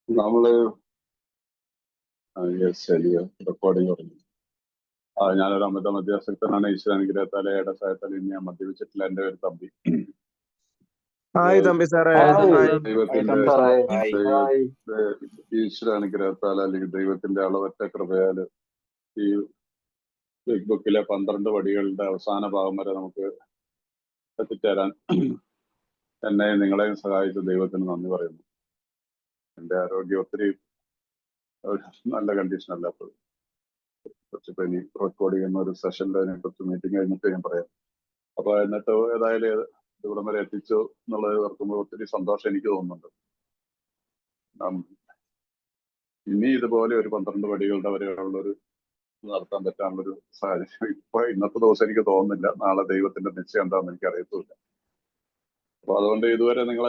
നമ്മള് ശരിയോ റെക്കോർഡിംഗ് തുടങ്ങി. ഞാനൊരു അമിത മധ്യാസക്തനാണ്. ഈശ്വരാനുഗ്രഹത്താലെ ഇടസായത്താൽ ഇനി ഞാൻ മദ്യപിച്ചിട്ടില്ല. എൻ്റെ പേര് തമ്പി. ഹായ് തമ്പി സാറേ. ദൈവത്തിന്റെ ഈശ്വരാനുഗ്രഹത്താൽ അല്ലെങ്കിൽ ദൈവത്തിന്റെ അളവറ്റ കൃപയാല് ഈ ബിഗ് ബുക്കിലെ 12 പടികളുടെ അവസാന ഭാഗം വരെ നമുക്ക് എത്തിച്ചേരാൻ എന്നെയും നിങ്ങളെയും സഹായിച്ച ദൈവത്തിന് നന്ദി പറയുന്നു. എൻ്റെ ആരോഗ്യം ഒത്തിരി നല്ല കണ്ടീഷൻ അല്ലാത്തത്. കുറച്ചിപ്പോ ഇനി റെക്കോർഡ് ചെയ്യുന്ന ഒരു സെഷനിൽ അതിനെക്കുറിച്ച് മീറ്റിംഗ് കഴിഞ്ഞിട്ട് ഞാൻ പറയാം. അപ്പൊ എന്നിട്ട് ഏതായാലും ഇവിടം വരെ എത്തിച്ചു എന്നുള്ളത് ഓർക്കുമ്പോൾ ഒത്തിരി സന്തോഷം എനിക്ക് തോന്നുന്നുണ്ട്. ഇനി ഇതുപോലെ ഒരു 12 പടികളുടെ വരെയുള്ളൊരു നടത്താൻ പറ്റാനുള്ളൊരു സാഹചര്യം ഇപ്പൊ ഇന്നത്തെ ദിവസം എനിക്ക് തോന്നുന്നില്ല. നാളെ ദൈവത്തിന്റെ നിശ്ചയം എന്താണെന്ന് എനിക്ക് അറിയത്തില്ല. അപ്പൊ അതുകൊണ്ട് ഇതുവരെ നിങ്ങൾ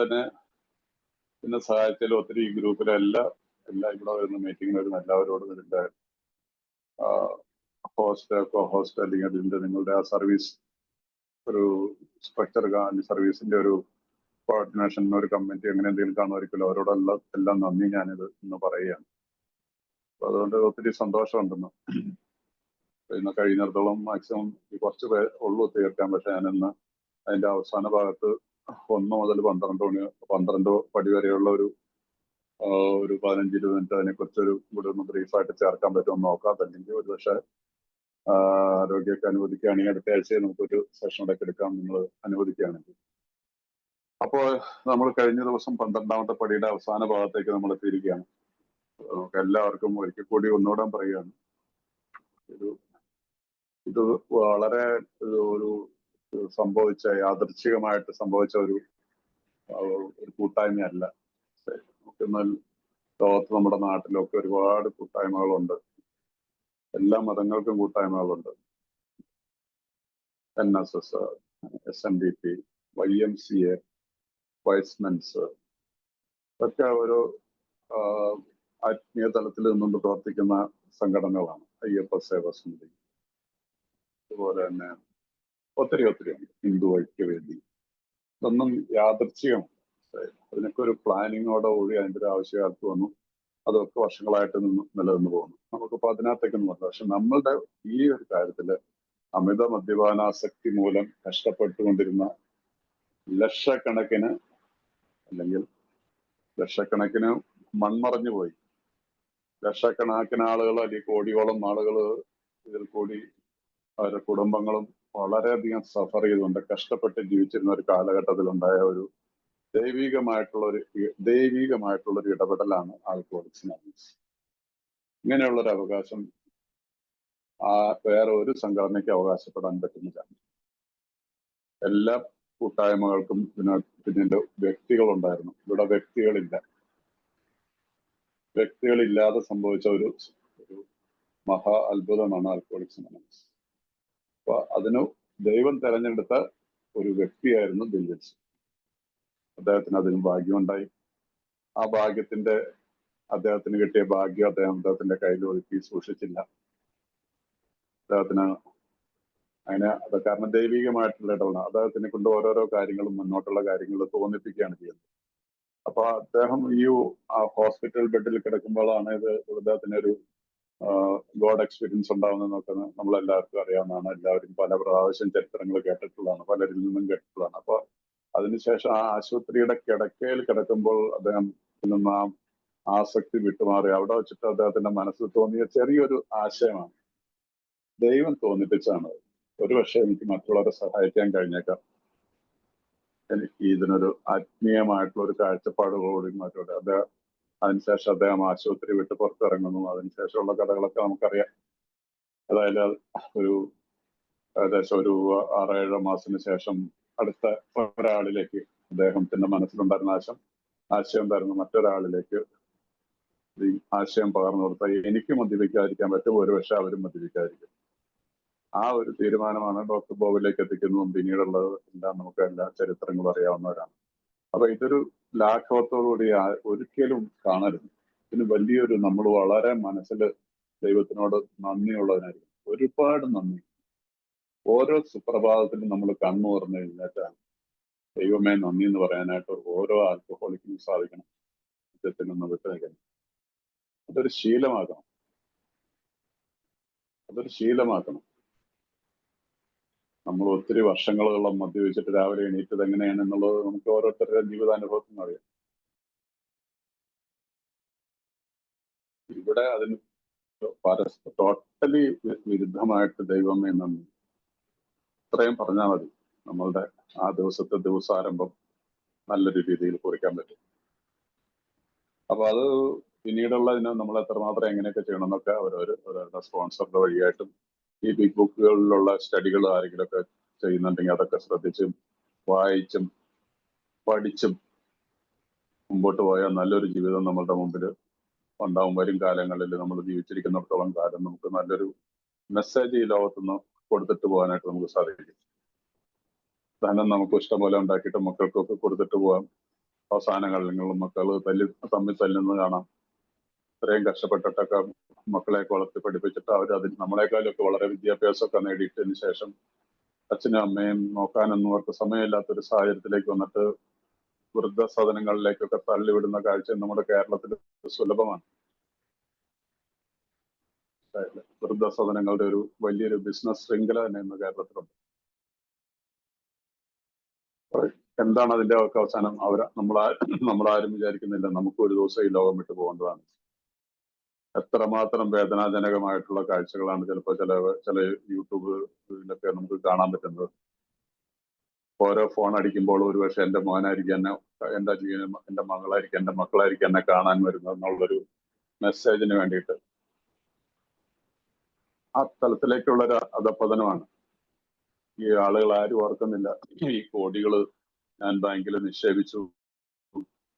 എന്നെ സഹായിച്ചാലും ഒത്തിരി ഈ ഗ്രൂപ്പിലെ എല്ലാ ഇവിടെ വരുന്ന മീറ്റിംഗിൽ വരുന്ന എല്ലാവരോടും ഇതിന്റെ ഹോസ്റ്റ് കോ ഹോസ്റ്റ് അല്ലെങ്കിൽ അതിന്റെ നിങ്ങളുടെ ആ സർവീസ് ഒരു സ്ട്രക്ചർ സർവീസിന്റെ ഒരു കോർഡിനേഷൻ ഒരു കമ്മിറ്റി അങ്ങനെ എന്തെങ്കിലും കാണുമായിരിക്കുമല്ലോ, അവരോടെല്ലാം നന്ദി ഞാനിത് ഇന്ന് പറയുകയാണ്. അപ്പൊ അതുകൊണ്ട് ഒത്തിരി സന്തോഷമുണ്ടെന്ന്. ഇന്ന് കഴിയുന്നിടത്തോളം മാക്സിമം കുറച്ച് ഉള്ളൂ തീർക്കാൻ. പക്ഷെ ഞാനിന്ന് അതിന്റെ അവസാന ഭാഗത്ത് 1 മുതൽ 12 പടി വരെയുള്ള ഒരു 15-20 മിനിറ്റ് അതിനെക്കുറിച്ചൊരു ഇവിടെ ഒന്ന് ബ്രീഫായിട്ട് ചേർക്കാൻ പറ്റുമെന്ന് നോക്കാം. അതല്ലെങ്കിൽ ഒരു പക്ഷേ ആരോഗ്യമൊക്കെ അനുവദിക്കുകയാണെങ്കിൽ അടുത്ത ആഴ്ചയെ നമുക്കൊരു സെഷൻ ഒക്കെ എടുക്കാം, നിങ്ങൾ അനുവദിക്കുകയാണെങ്കിൽ. അപ്പോൾ നമ്മൾ കഴിഞ്ഞ ദിവസം 12ാമത്തെ പടിയുടെ അവസാന ഭാഗത്തേക്ക് നമ്മൾ എത്തിയിരിക്കുകയാണ്. നമുക്ക് എല്ലാവർക്കും ഒരിക്കൽ കൂടി ഒന്നുകൂടെ പറയുകയാണ്, ഇത് വളരെ ഒരു യാദൃച്ഛികമായിട്ട് സംഭവിച്ച ഒരു കൂട്ടായ്മയല്ല. നമുക്കിന്നാൽ ലോകത്ത് നമ്മുടെ നാട്ടിലൊക്കെ ഒരുപാട് കൂട്ടായ്മകളുണ്ട്. എല്ലാ മതങ്ങൾക്കും കൂട്ടായ്മകളുണ്ട്. NSS, SNDP, YMCA, വൈസ്മെൻസ് ഒക്കെ ഓരോ ആത്മീയ തലത്തിൽ നിന്നുകൊണ്ട് പ്രവർത്തിക്കുന്ന സംഘടനകളാണ്. അയ്യപ്പ സേവാ സമിതി, അതുപോലെ തന്നെ ഒത്തിരി ഉണ്ട്. ഹിന്ദു ഐക്യവേദി. ഇതൊന്നും യാദൃച്ഛികമാണ്. അതിനൊക്കെ ഒരു പ്ലാനിങ്ങോടെ കൂടി അതിൻ്റെ ഒരു ആവശ്യകാലത്ത് വന്നു. അതൊക്കെ വർഷങ്ങളായിട്ട് നിലനിന്ന് പോകുന്നു. നമുക്കിപ്പോൾ അതിനകത്തേക്കൊന്നും വന്നു. പക്ഷെ നമ്മളുടെ ഈ ഒരു കാര്യത്തില് അമിത മദ്യപാനാസക്തി മൂലം കഷ്ടപ്പെട്ടുകൊണ്ടിരുന്ന ലക്ഷക്കണക്കിന് മൺമറഞ്ഞു പോയി ലക്ഷക്കണക്കിന് ആളുകൾ അല്ലെങ്കിൽ കോടിയോളം ആളുകൾ ഇതിൽ കൂടി അവരുടെ കുടുംബങ്ങളും വളരെയധികം സഫർ ചെയ്തുകൊണ്ട് കഷ്ടപ്പെട്ട് ജീവിച്ചിരുന്ന ഒരു കാലഘട്ടത്തിലുണ്ടായ ഒരു ദൈവികമായിട്ടുള്ളൊരു ഇടപെടലാണ് ആൽക്കഹോളിക്സ് അനോണിമസ്. ഇങ്ങനെയുള്ളൊരു അവകാശം വേറെ ഒരു സംഘടനയ്ക്ക് അവകാശപ്പെടാൻ പറ്റുന്നില്ല. എല്ലാ കൂട്ടായ്മകൾക്കും പിന്നീട് വ്യക്തികളുണ്ടായിരുന്നു. ഇവിടെ വ്യക്തികളില്ലാതെ സംഭവിച്ച ഒരു മഹാ അത്ഭുതമാണ് ആൽക്കഹോളിക്സ് അനോണിമസ്. അപ്പൊ അതിന് ദൈവം തെരഞ്ഞെടുത്ത ഒരു വ്യക്തിയായിരുന്നു ബിൽ വിൽസൺ. അദ്ദേഹത്തിന് അതിന് ഭാഗ്യമുണ്ടായി. ആ അദ്ദേഹത്തിന് കിട്ടിയ ഭാഗ്യം അദ്ദേഹത്തിന്റെ കയ്യിൽ ഒതുക്കി സൂക്ഷിച്ചില്ല. അദ്ദേഹത്തിന് അത് കാരണം ദൈവികമായിട്ടുള്ള ഇടപെടലാണ്. അദ്ദേഹത്തിനെ കൊണ്ട് ഓരോരോ കാര്യങ്ങളും മുന്നോട്ടുള്ള കാര്യങ്ങൾ തോന്നിപ്പിക്കുകയാണ് ചെയ്യുന്നത്. അപ്പൊ അദ്ദേഹം ഈ ഹോസ്പിറ്റൽ ബെഡിൽ കിടക്കുമ്പോഴാണ് അദ്ദേഹത്തിന് ഒരു ഗോഡ് എക്സ്പീരിയൻസ് ഉണ്ടാവുന്നതെന്നൊക്കെ നമ്മളെല്ലാവർക്കും അറിയാവുന്നതാണ്. എല്ലാവരും പല പ്രാവശ്യം ചരിത്രങ്ങൾ കേട്ടിട്ടുള്ളതാണ്, പലരിൽ നിന്നും കേട്ടിട്ടുള്ളതാണ്. അപ്പൊ അതിനുശേഷം ആ ആശുപത്രിയുടെ കിടക്കയിൽ കിടക്കുമ്പോൾ അദ്ദേഹം നിന്ന് ആ ആസക്തി വിട്ടുമാറി. അവിടെ വെച്ചിട്ട് അദ്ദേഹത്തിന്റെ മനസ്സിൽ തോന്നിയ ചെറിയൊരു ആശയമാണ്, ദൈവം തോന്നിപ്പിച്ചാണ്. ഒരുപക്ഷെ എനിക്ക് മറ്റുള്ളവരെ സഹായിക്കാൻ കഴിഞ്ഞേക്കാം, എനിക്ക് ഇതിനൊരു ആത്മീയമായിട്ടുള്ള ഒരു കാഴ്ചപ്പാടുകളോടും മറ്റോടെ അതിനുശേഷം അദ്ദേഹം ആശുപത്രി വിട്ട് പുറത്തിറങ്ങുന്നു. അതിനുശേഷമുള്ള കഥകളൊക്കെ നമുക്കറിയാം. അതായത് ഏകദേശം ഒരു 6-7 മാസത്തിന് ശേഷം അടുത്ത ഒരാളിലേക്ക് അദ്ദേഹത്തിന്റെ മനസ്സിലുണ്ടായിരുന്ന ആശയം ഉണ്ടായിരുന്ന മറ്റൊരാളിലേക്ക് ഈ ആശയം പകർന്നു കൊടുത്താൽ എനിക്ക് മദ്യപിക്കാതിരിക്കാൻ പറ്റും, ഒരുപക്ഷെ അവരും മദ്യപിക്കാതിരിക്കും. ആ ഒരു തീരുമാനമാണ് ഡോക്ടർ ബോബിലേക്ക് എത്തിക്കുന്നതും പിന്നീടുള്ളത് എല്ലാം നമുക്ക് എല്ലാ ചരിത്രങ്ങളും അറിയാവുന്നവരാണ്. അപ്പൊ ഇതൊരു ലാഘവത്തോടുകൂടി ഒരിക്കലും കാണരുത്. ഇതിന് വലിയൊരു നമ്മൾ വളരെ മനസ്സിൽ ദൈവത്തിനോട് നന്ദിയുള്ളതിനായിരിക്കും. ഒരുപാട് നന്ദി. ഓരോ സുപ്രഭാതത്തിലും നമ്മൾ കണ്ണു തുറന്നു കഴിഞ്ഞാൽ ദൈവമേ നന്ദി എന്ന് പറയാനായിട്ട് ഓരോ ആൽക്കഹോളിക്കിനും സാധിക്കണം. മദ്യത്തിൽ നിന്ന് വിട്ടുനിൽക്കണം. അതൊരു ശീലമാക്കണം. നമ്മൾ ഒത്തിരി വർഷങ്ങളോളം മദ്യപിച്ചിട്ട് രാവിലെ എണീറ്റത് എങ്ങനെയാണെന്നുള്ളത് നമുക്ക് ഓരോരുത്തരുടെ ജീവിതാനുഭവത്തിൽ നിന്ന് അറിയാം. ഇവിടെ അതിന് ടോട്ടലി വിരുദ്ധമായിട്ട് ദൈവം എന്നും ഇത്രയും പറഞ്ഞാൽ മതി, നമ്മളുടെ ആ ദിവസാരംഭം നല്ലൊരു രീതിയിൽ കുറിക്കാൻ പറ്റും. അപ്പൊ അത് പിന്നീടുള്ളതിന് നമ്മൾ എത്രമാത്രം എങ്ങനെയൊക്കെ ചെയ്യണം എന്നൊക്കെ അവരവരുടെ സ്പോൺസറുടെ വഴിയായിട്ടും ഈ ബിഗ് ബുക്കുകളിലുള്ള സ്റ്റഡികൾ ആരെങ്കിലുമൊക്കെ ചെയ്യുന്നുണ്ടെങ്കിൽ അതൊക്കെ ശ്രദ്ധിച്ചും വായിച്ചും പഠിച്ചും മുമ്പോട്ട് പോയാൽ നല്ലൊരു ജീവിതം നമ്മളുടെ മുമ്പിൽ ഉണ്ടാവും. വരും കാലങ്ങളിൽ നമ്മൾ ജീവിച്ചിരിക്കുന്നിടത്തോളം കാലം നമുക്ക് നല്ലൊരു മെസ്സേജ് ഈ ലോകത്തുനിന്ന് കൊടുത്തിട്ട് പോകാനായിട്ട് നമുക്ക് സാധിക്കും. ധനം നമുക്ക് ഇഷ്ടംപോലെ ഉണ്ടാക്കിയിട്ട് മക്കൾക്കൊക്കെ കൊടുത്തിട്ട് പോകാം. അവസാനങ്ങളിൽ മക്കൾ തമ്മിൽ തല്ലുന്നത് കാണാം. ഇത്രയും കഷ്ടപ്പെട്ടിട്ടൊക്കെ മക്കളെ വളർത്തി പഠിപ്പിച്ചിട്ട് അതിൽ നമ്മളെക്കാളൊക്കെ വളരെ വിദ്യാഭ്യാസമൊക്കെ നേടിയിട്ടതിന് ശേഷം അച്ഛനും അമ്മയും നോക്കാനൊന്നും അവർക്ക് സമയമില്ലാത്തൊരു സാഹചര്യത്തിലേക്ക് വന്നിട്ട് വൃദ്ധസദനങ്ങളിലേക്കൊക്കെ തള്ളിവിടുന്ന കാഴ്ച നമ്മുടെ കേരളത്തിൽ സുലഭമാണ്. വൃദ്ധസദനങ്ങളുടെ ഒരു വലിയൊരു ബിസിനസ് ശൃംഖല തന്നെ ഇന്ന് കേരളത്തിലുണ്ട്. എന്താണ് അതിന്റെ ഒക്കെ അവസാനം? നമ്മളാരും വിചാരിക്കുന്നില്ല നമുക്ക് ഒരു ദിവസം ഈ ലോകം വിട്ടു പോകേണ്ടതാണ്. എത്രമാത്രം വേദനാജനകമായിട്ടുള്ള കാഴ്ചകളാണ് ചിലപ്പോൾ ചില യൂട്യൂബിലൊക്കെ നമുക്ക് കാണാൻ പറ്റുന്നത്. ഓരോ ഫോൺ അടിക്കുമ്പോൾ ഒരുപക്ഷെ എന്റെ മോനായിരിക്കും എന്നെ, എന്റെ മകളായിരിക്കും, എന്റെ മക്കളായിരിക്കും എന്നെ കാണാൻ വരുന്നത് എന്നുള്ളൊരു മെസ്സേജിന് വേണ്ടിയിട്ട് ആ തലത്തിലേക്കുള്ള ഒരു അധപ്പതനമാണ്. ഈ ആളുകൾ ആരും ഓർക്കുന്നില്ല. ഈ കോടികൾ ഞാൻ ബാങ്കിൽ നിക്ഷേപിച്ചു,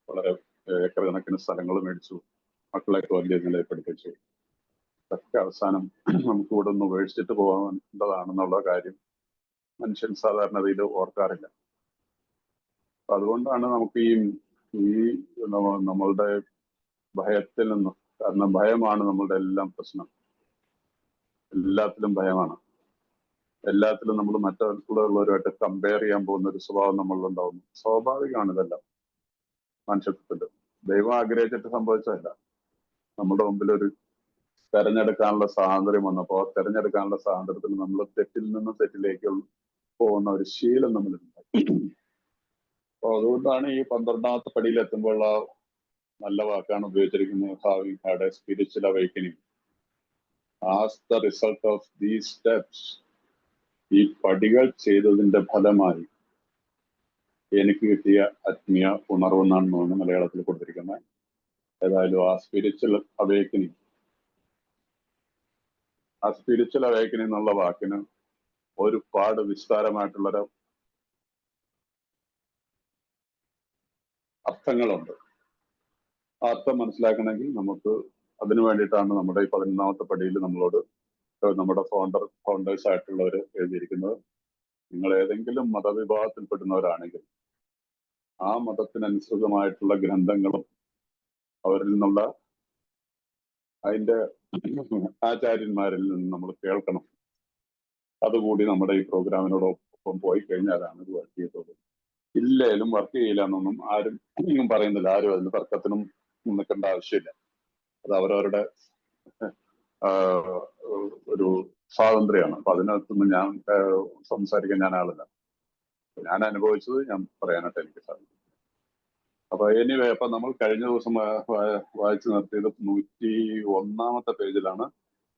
വളരെ ഏക്കർ കണക്കിന് സ്ഥലങ്ങൾ മേടിച്ചു, മക്കളെയൊക്കെ വലിയ നിലയിൽ പഠിപ്പിച്ചു, ഇതൊക്കെ അവസാനം നമുക്ക് ഇവിടെ നിന്ന് ഉപേക്ഷിച്ചിട്ട് പോകേണ്ടതാണെന്നുള്ള കാര്യം മനുഷ്യൻ സാധാരണതയിൽ ഓർക്കാറില്ല. അപ്പൊ അതുകൊണ്ടാണ് നമുക്ക് ഈ നമ്മളുടെ ഭയത്തിൽ നിന്ന്, കാരണം ഭയമാണ് നമ്മളുടെ എല്ലാം പ്രശ്നം. എല്ലാത്തിലും ഭയമാണ്. എല്ലാത്തിലും നമ്മൾ മറ്റുള്ളവരുമായിട്ട് കമ്പയർ ചെയ്യാൻ പോകുന്ന ഒരു സ്വഭാവം നമ്മളിലുണ്ടാവുന്നു. സ്വാഭാവികമാണ് ഇതെല്ലാം മനുഷ്യത്വത്തിൽ. ദൈവം ആഗ്രഹിച്ചിട്ട് സംഭവിച്ചതല്ല. നമ്മുടെ മുമ്പിൽ ഒരു തെരഞ്ഞെടുക്കാനുള്ള സ്വാതന്ത്ര്യം വന്നപ്പോൾ തെരഞ്ഞെടുക്കാനുള്ള സ്വാതന്ത്ര്യത്തിൽ നമ്മൾ തെറ്റിൽ നിന്ന് തെറ്റിലേക്ക് പോകുന്ന ഒരു ശീലം നമ്മളുണ്ട്. അപ്പൊ അതുകൊണ്ടാണ് ഈ 12ാമത്തെ പടിയിൽ എത്തുമ്പോൾ ആ നല്ല വാക്കാണ് ഉപയോഗിച്ചിരിക്കുന്നത്, having had A spiritual awakening as the result of these steps. ഈ പടികൾ ചെയ്തതിന്റെ ഫലമായി എനിക്ക് കിട്ടിയ ആത്മീയ ഉണർവെന്നാണ് തോന്നുന്നു മലയാളത്തിൽ കൊടുത്തിരിക്കുന്നത്. ഏതായാലും ആ സ്പിരിച്വൽ അവേക്കനിങ് എന്നുള്ള വാക്കിന് ഒരുപാട് വിസ്താരമായിട്ടുള്ളൊരു അർത്ഥങ്ങളുണ്ട്. ആ അർത്ഥം മനസ്സിലാക്കണമെങ്കിൽ നമുക്ക് അതിനു വേണ്ടിയിട്ടാണ് നമ്മുടെ ഈ 11ാമത്തെ പടിയിൽ നമ്മളോട് നമ്മുടെ ഫൗണ്ടേഴ്സ് ആയിട്ടുള്ളവർ എഴുതിയിരിക്കുന്നത്. നിങ്ങൾ ഏതെങ്കിലും മതവിഭാഗത്തിൽപ്പെടുന്നവരാണെങ്കിൽ ആ മതത്തിനനുസൃതമായിട്ടുള്ള ഗ്രന്ഥങ്ങളും അവരിൽ നിന്നുള്ള അതിന്റെ ആചാര്യന്മാരിൽ നിന്ന് നമ്മൾ കേൾക്കണം. അതുകൂടി നമ്മുടെ ഈ പ്രോഗ്രാമിനോടൊപ്പം പോയി കഴിഞ്ഞാലാണ് ഇത് വർക്ക് ചെയ്തത്. ഇല്ലേലും വർക്ക് ചെയ്യില്ല എന്നൊന്നും ആരും പറയുന്നില്ല. ആരും അതിന് തർക്കത്തിനും നിൽക്കേണ്ട ആവശ്യമില്ല. അത് അവരവരുടെ ഒരു സ്വാതന്ത്ര്യമാണ്. അപ്പൊ അതിനകത്തൊന്നും ഞാൻ സംസാരിക്കാൻ ഞാൻ ആളില്ല. ഞാൻ അനുഭവിച്ചത് ഞാൻ പറയാനായിട്ട് എനിക്ക് സാധിക്കും. അപ്പൊ എനിവേ, അപ്പൊ നമ്മൾ കഴിഞ്ഞ ദിവസം വായിച്ചു നിർത്തിയത് 101ാമത്തെ പേജിലാണ്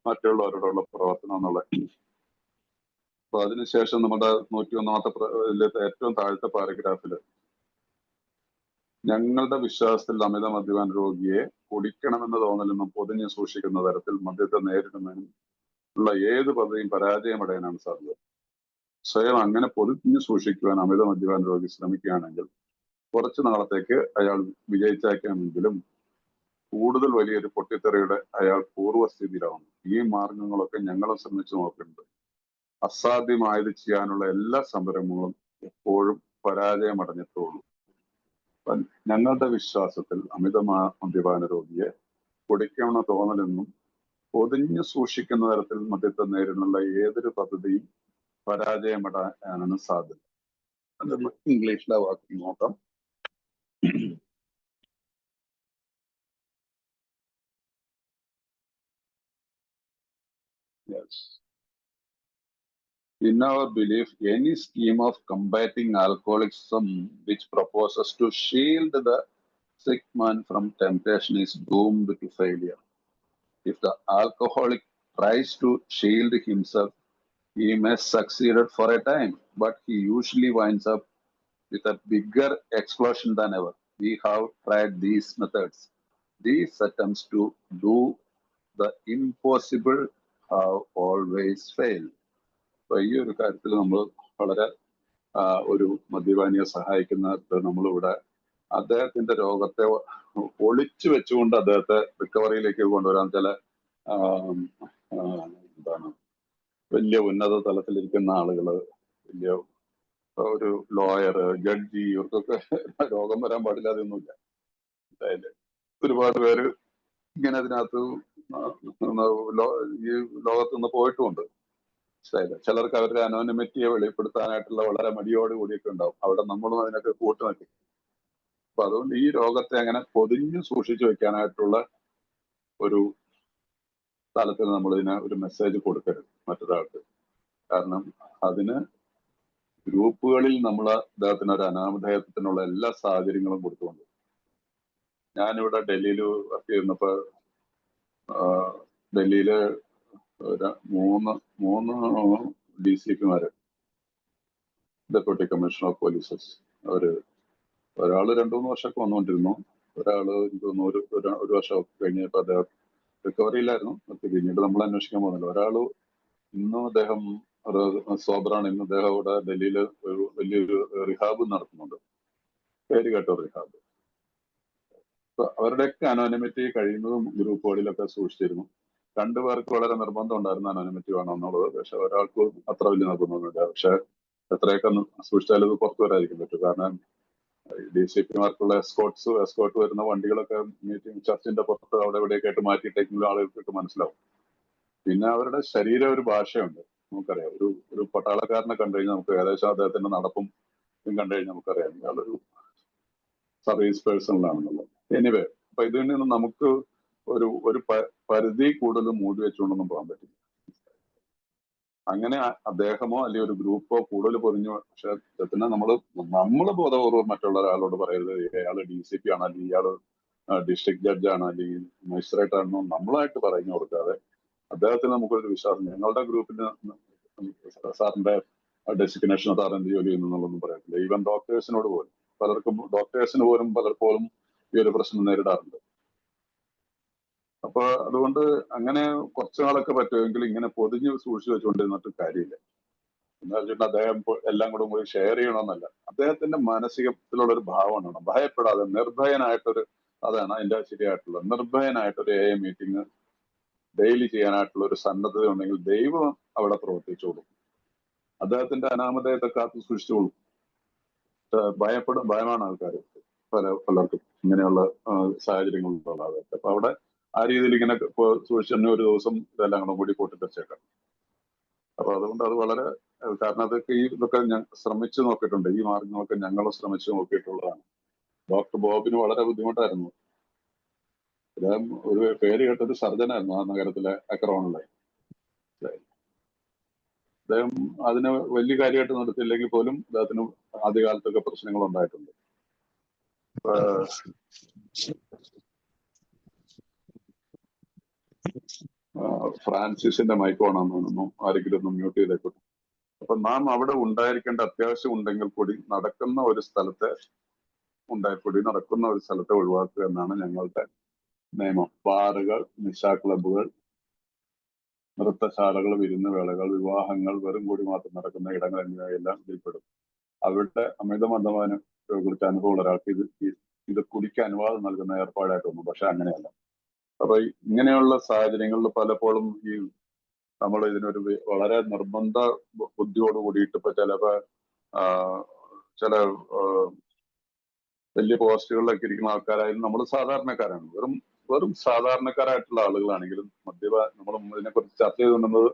മറ്റുള്ളവരോടുള്ള പ്രവർത്തനം എന്നുള്ളത്. അപ്പൊ അതിനുശേഷം നമ്മുടെ 101ാമത്തെ ഏറ്റവും താഴത്തെ പാരഗ്രാഫില് ഞങ്ങളുടെ വിശ്വാസത്തിൽ അമിത മദ്യപാന രോഗിയെ കുടിക്കണമെന്ന് തോന്നലെന്നും പൊതിഞ്ഞു സൂക്ഷിക്കുന്ന തരത്തിൽ മദ്യത്തെ നേരിടുന്നതിനും ഉള്ള ഏത് പദ്ധതിയും പരാജയമടയാനാണ് സാധ്യത. സ്വയം അങ്ങനെ പൊതിഞ്ഞു സൂക്ഷിക്കുവാൻ അമിത മദ്യപാന രോഗി ശ്രമിക്കുകയാണെങ്കിൽ കുറച്ചു നാളത്തേക്ക് അയാൾ വിജയിച്ചേക്കാമെങ്കിലും കൂടുതൽ വലിയൊരു പൊട്ടിത്തെറിയുടെ അയാൾ പൂർവ്വസ്ഥിതിയിലാവുന്നു. ഈ മാർഗങ്ങളൊക്കെ ഞങ്ങളും ശ്രമിച്ചു നോക്കുന്നുണ്ട്. അസാധ്യമായത് ചെയ്യാനുള്ള എല്ലാ സംരംഭങ്ങളും എപ്പോഴും പരാജയമടഞ്ഞിട്ടുള്ളൂ. ഞങ്ങളുടെ വിശ്വാസത്തിൽ അമിത മദ്യപാന രോഗിയെ കുടിക്കണമെന്ന തോന്നലെന്നും പൊതിഞ്ഞു സൂക്ഷിക്കുന്ന തരത്തിൽ മദ്യത്തെ നേരിടുന്നുള്ള ഏതൊരു പദ്ധതിയും പരാജയമടയാനാണ് സാധ്യത. ഇംഗ്ലീഷിലെ വാക്ക് നോക്കാം. Yes. In our belief, any scheme of combating alcoholism which proposes to shield the sick man from temptation is doomed to failure. If the alcoholic tries to shield himself, he may succeed for a time, but he usually winds up with a bigger explosion than ever. We have tried these methods. These attempts to do the impossible have always failed. അപ്പൊ ഈ ഒരു കാര്യത്തിൽ നമ്മൾ വളരെ ഒരു മദ്യപാനിയെ സഹായിക്കുന്നിടത്ത് നമ്മളിവിടെ അദ്ദേഹത്തിന്റെ രോഗത്തെ ഒളിച്ചു വെച്ചുകൊണ്ട് അദ്ദേഹത്തെ റിക്കവറിയിലേക്ക് കൊണ്ടുവരാൻ ചില എന്താണ് വലിയ ഉന്നത തലത്തിലിരിക്കുന്ന ആളുകള്, വലിയ ഒരു ലോയർ, ജഡ്ജി, ഇവർക്കൊക്കെ രോഗം വരാൻ പാടില്ലാതെയൊന്നുമില്ല. അതായത് ഒരുപാട് പേര് ഇങ്ങനെ അതിനകത്ത് ഈ ലോകത്ത് നിന്ന് പോയിട്ടുമുണ്ട്. ചിലർക്ക് അവരുടെ അനോണിമിറ്റിയെ വെളിപ്പെടുത്താനായിട്ടുള്ള വളരെ മടിയോട് കൂടിയൊക്കെ ഉണ്ടാവും. അവിടെ നമ്മളും അതിനൊക്കെ കൂട്ടുനിൽക്കും. അപ്പൊ അതുകൊണ്ട് ഈ രോഗത്തെ അങ്ങനെ പൊതിഞ്ഞു സൂക്ഷിച്ചു വെക്കാനായിട്ടുള്ള ഒരു തലത്തിൽ നമ്മൾ ഇതിന് ഒരു മെസ്സേജ് കൊടുക്കരുത് മറ്റൊരാൾക്ക്. കാരണം അതിന് ഗ്രൂപ്പുകളിൽ നമ്മൾ അദ്ദേഹത്തിന് ഒരു അനാമധേയത്തിനുള്ള എല്ലാ സാഹചര്യങ്ങളും കൊടുത്തുകൊണ്ട്, ഞാനിവിടെ ഡൽഹിയിൽ വർക്ക് ചെയ്യുന്നപ്പോ ഡൽഹിയില് മൂന്ന് DCPമാര്, ഡെപ്യൂട്ടി കമ്മീഷണർ ഓഫ് പോലീസസ്, ഒരാള് 2-3 വർഷമൊക്കെ വന്നുകൊണ്ടിരുന്നു. ഒരാള് എനിക്ക് തോന്നുന്നു ഒരു വർഷം കഴിഞ്ഞപ്പോ അദ്ദേഹം റിക്കവറിയിലായിരുന്നു. പിന്നീട് നമ്മൾ അന്വേഷിക്കാൻ പോകുന്നില്ല. ഒരാള് ഇന്നും അദ്ദേഹം സോബറാണ്. ഇന്ന് അദ്ദേഹം ഇവിടെ ഡൽഹിയിൽ ഒരു വലിയൊരു റിഹാബ് നടത്തുന്നുണ്ട്, പേര് കേട്ടോ റിഹാബ്. അവരുടെയൊക്കെ അനോണിമിറ്റി കഴിയുന്നതും ഗ്രൂപ്പുകളിലൊക്കെ സൂക്ഷിച്ചിരുന്നു. 2 പേർക്ക് വളരെ നിർബന്ധം ഉണ്ടായിരുന്നു അനോണിമിറ്റി വേണമെന്നുള്ളത്. പക്ഷെ ഒരാൾക്ക് അത്ര വലിയ നിർബന്ധമൊന്നുമില്ല. പക്ഷെ എത്രയൊക്കെ സൂക്ഷിച്ചാലും ഇത് പുറത്തു വരാതിരിക്കാൻ പറ്റും. കാരണം DCPമാർക്കുള്ള എസ്കോർട്ട് വരുന്ന വണ്ടികളൊക്കെ മീറ്റിംഗ് ചർച്ചിന്റെ പുറത്ത് അവിടെ എവിടെയൊക്കെ ആയിട്ട് മാറ്റിയിട്ടെങ്കിലും ആളുകൾക്ക് മനസ്സിലാവും. പിന്നെ അവരുടെ ശരീരം ഒരു ഭാഷയുണ്ട്, നമുക്കറിയാം. ഒരു പട്ടാളക്കാരനെ കണ്ടു കഴിഞ്ഞാൽ നമുക്ക് ഏകദേശം അദ്ദേഹത്തിന്റെ നടപ്പും കണ്ടു കഴിഞ്ഞാൽ നമുക്കറിയാം ഇയാളൊരു സർവീസ് പേഴ്സണലാണെന്നുള്ളത്. എനിവേ, അപ്പൊ ഇതിൽ നിന്ന് നമുക്ക് ഒരു പരിധി കൂടുതൽ മൂടി വെച്ചുകൊണ്ടൊന്നും പോകാൻ പറ്റില്ല. അങ്ങനെ അദ്ദേഹമോ അല്ലെങ്കിൽ ഒരു ഗ്രൂപ്പോ കൂടുതൽ പൊതിഞ്ഞു. പക്ഷെ അദ്ദേഹത്തിന് നമ്മള് ബോധപൂർവ്വം മറ്റുള്ള ഒരാളോട് പറയരുത് ഇയാള് DCP ആണ്, അല്ലെങ്കിൽ ഇയാള് ഡിസ്ട്രിക്ട് ജഡ്ജാണ്, അല്ലെങ്കിൽ മജിസ്ട്രേറ്റ് ആണെന്നോ നമ്മളായിട്ട് പറഞ്ഞു കൊടുക്കാതെ അദ്ദേഹത്തിന് നമുക്കൊരു വിശ്വാസം, ഞങ്ങളുടെ ഗ്രൂപ്പിന് സാറിന്റെ ഡെസിഗ്നേഷൻ സാർ എന്ത് ജോലി ചെയ്യുന്നു എന്നുള്ളതൊന്നും പറയത്തില്ല. ഈവൻ ഡോക്ടേഴ്സിനോട് പോലും ഡോക്ടേഴ്സിന് പോലും പലപ്പോഴും ഈ ഒരു പ്രശ്നം നേരിടാറുണ്ട്. അപ്പൊ അതുകൊണ്ട് അങ്ങനെ കുറച്ചു നാളൊക്കെ പറ്റുമെങ്കിൽ ഇങ്ങനെ പൊതിഞ്ഞ് സൂക്ഷിച്ചു വെച്ചുകൊണ്ടിരുന്നിട്ട് കാര്യമില്ല. എന്ന് വെച്ചിട്ട് അദ്ദേഹം എല്ലാം കൂടെ പോയി ഷെയർ ചെയ്യണമെന്നല്ല, അദ്ദേഹത്തിന്റെ മാനസികത്തിലുള്ള ഒരു ഭാവമാണ്. ഭയപ്പെടാതെ നിർഭയനായിട്ടൊരു, അതാണ് അതിന്റെ ശരിയായിട്ടുള്ളത്, നിർഭയനായിട്ടൊരു AA മീറ്റിംഗ് ഡെയിലി ചെയ്യാനായിട്ടുള്ള ഒരു സന്നദ്ധത ഉണ്ടെങ്കിൽ ദൈവം അവിടെ പ്രവർത്തിച്ചോളും. അദ്ദേഹത്തിന്റെ അനാമധേയത്തെ കാത്തു സൂക്ഷിച്ചോളും. ഭയമാണ് ആൾക്കാർ പലർക്കും ഇങ്ങനെയുള്ള സാഹചര്യങ്ങളുള്ളത്. അപ്പൊ അവിടെ ആ രീതിയിൽ ഇങ്ങനെ സൂക്ഷിച്ചു ഒരു ദിവസം ഇതെല്ലാം കൂടെ കൂടി പൊട്ടിത്തെറിച്ചേക്കാം. അപ്പൊ അതുകൊണ്ട് അത് വളരെ, കാരണം ഇതൊക്കെ ഞാൻ ശ്രമിച്ചു നോക്കിയിട്ടുണ്ട്. ഈ മാർഗങ്ങളൊക്കെ ഞങ്ങൾ ശ്രമിച്ചു നോക്കിയിട്ടുള്ളതാണ്. ഡോക്ടർ ബോബിന് വളരെ ബുദ്ധിമുട്ടായിരുന്നു. അദ്ദേഹം ഒരു പേര് കേട്ടൊരു സർജനായിരുന്നു ആ നഗരത്തിലെ അക്രോണിലെ. അദ്ദേഹം അതിന് വലിയ കാര്യമായിട്ട് നടത്തിയില്ലെങ്കിൽ പോലും അദ്ദേഹത്തിന് ആദ്യകാലത്തൊക്കെ പ്രശ്നങ്ങൾ ഉണ്ടായിട്ടുണ്ട്. ഫ്രാൻസിസിന്റെ മൈക്കോണാന്ന് തോന്നുന്നു, ആരെങ്കിലും ഒന്ന് മ്യൂട്ട് ചെയ്തേക്കോട്ടെ. അപ്പൊ നാം അവിടെ ഉണ്ടായിരിക്കേണ്ട അത്യാവശ്യം ഉണ്ടെങ്കിൽ കൂടി നടക്കുന്ന ഒരു സ്ഥലത്തെ ഒഴിവാക്കുക എന്നാണ് ഞങ്ങളുടെ നിയമം. ബാറുകൾ, നിശാ ക്ലബുകൾ, നൃത്തശാലകൾ, വിരുന്നുവേളകൾ, വിവാഹങ്ങൾ, വെറും കൂടി മാത്രം നടക്കുന്ന ഇടങ്ങൾ എന്നിവയെല്ലാം ഇതിൽപ്പെടും. അവിടെ അമിത മദ്യപാനം കുറിച്ച് അനുഭവമുള്ള ഒരാൾക്ക് ഇത് കുടിക്കാൻ അനുവാദം നൽകുന്ന ഏർപ്പാടായിട്ട് തോന്നും. പക്ഷെ അങ്ങനെയല്ല. അപ്പൊ ഇങ്ങനെയുള്ള സാഹചര്യങ്ങളിൽ പലപ്പോഴും നമ്മൾ ഇതിനൊരു വളരെ നിർബന്ധ ബുദ്ധിയോട് കൂടിയിട്ട് ഇപ്പൊ ചില വലിയ പോസ്റ്റുകളിലൊക്കെ ഇരിക്കുന്ന ആൾക്കാരായാലും നമ്മൾ സാധാരണക്കാരാണ്. വെറും സാധാരണക്കാരായിട്ടുള്ള ആളുകളാണെങ്കിലും നമ്മൾ ഇതിനെക്കുറിച്ച് ചർച്ച ചെയ്തുകൊണ്ടുന്നത്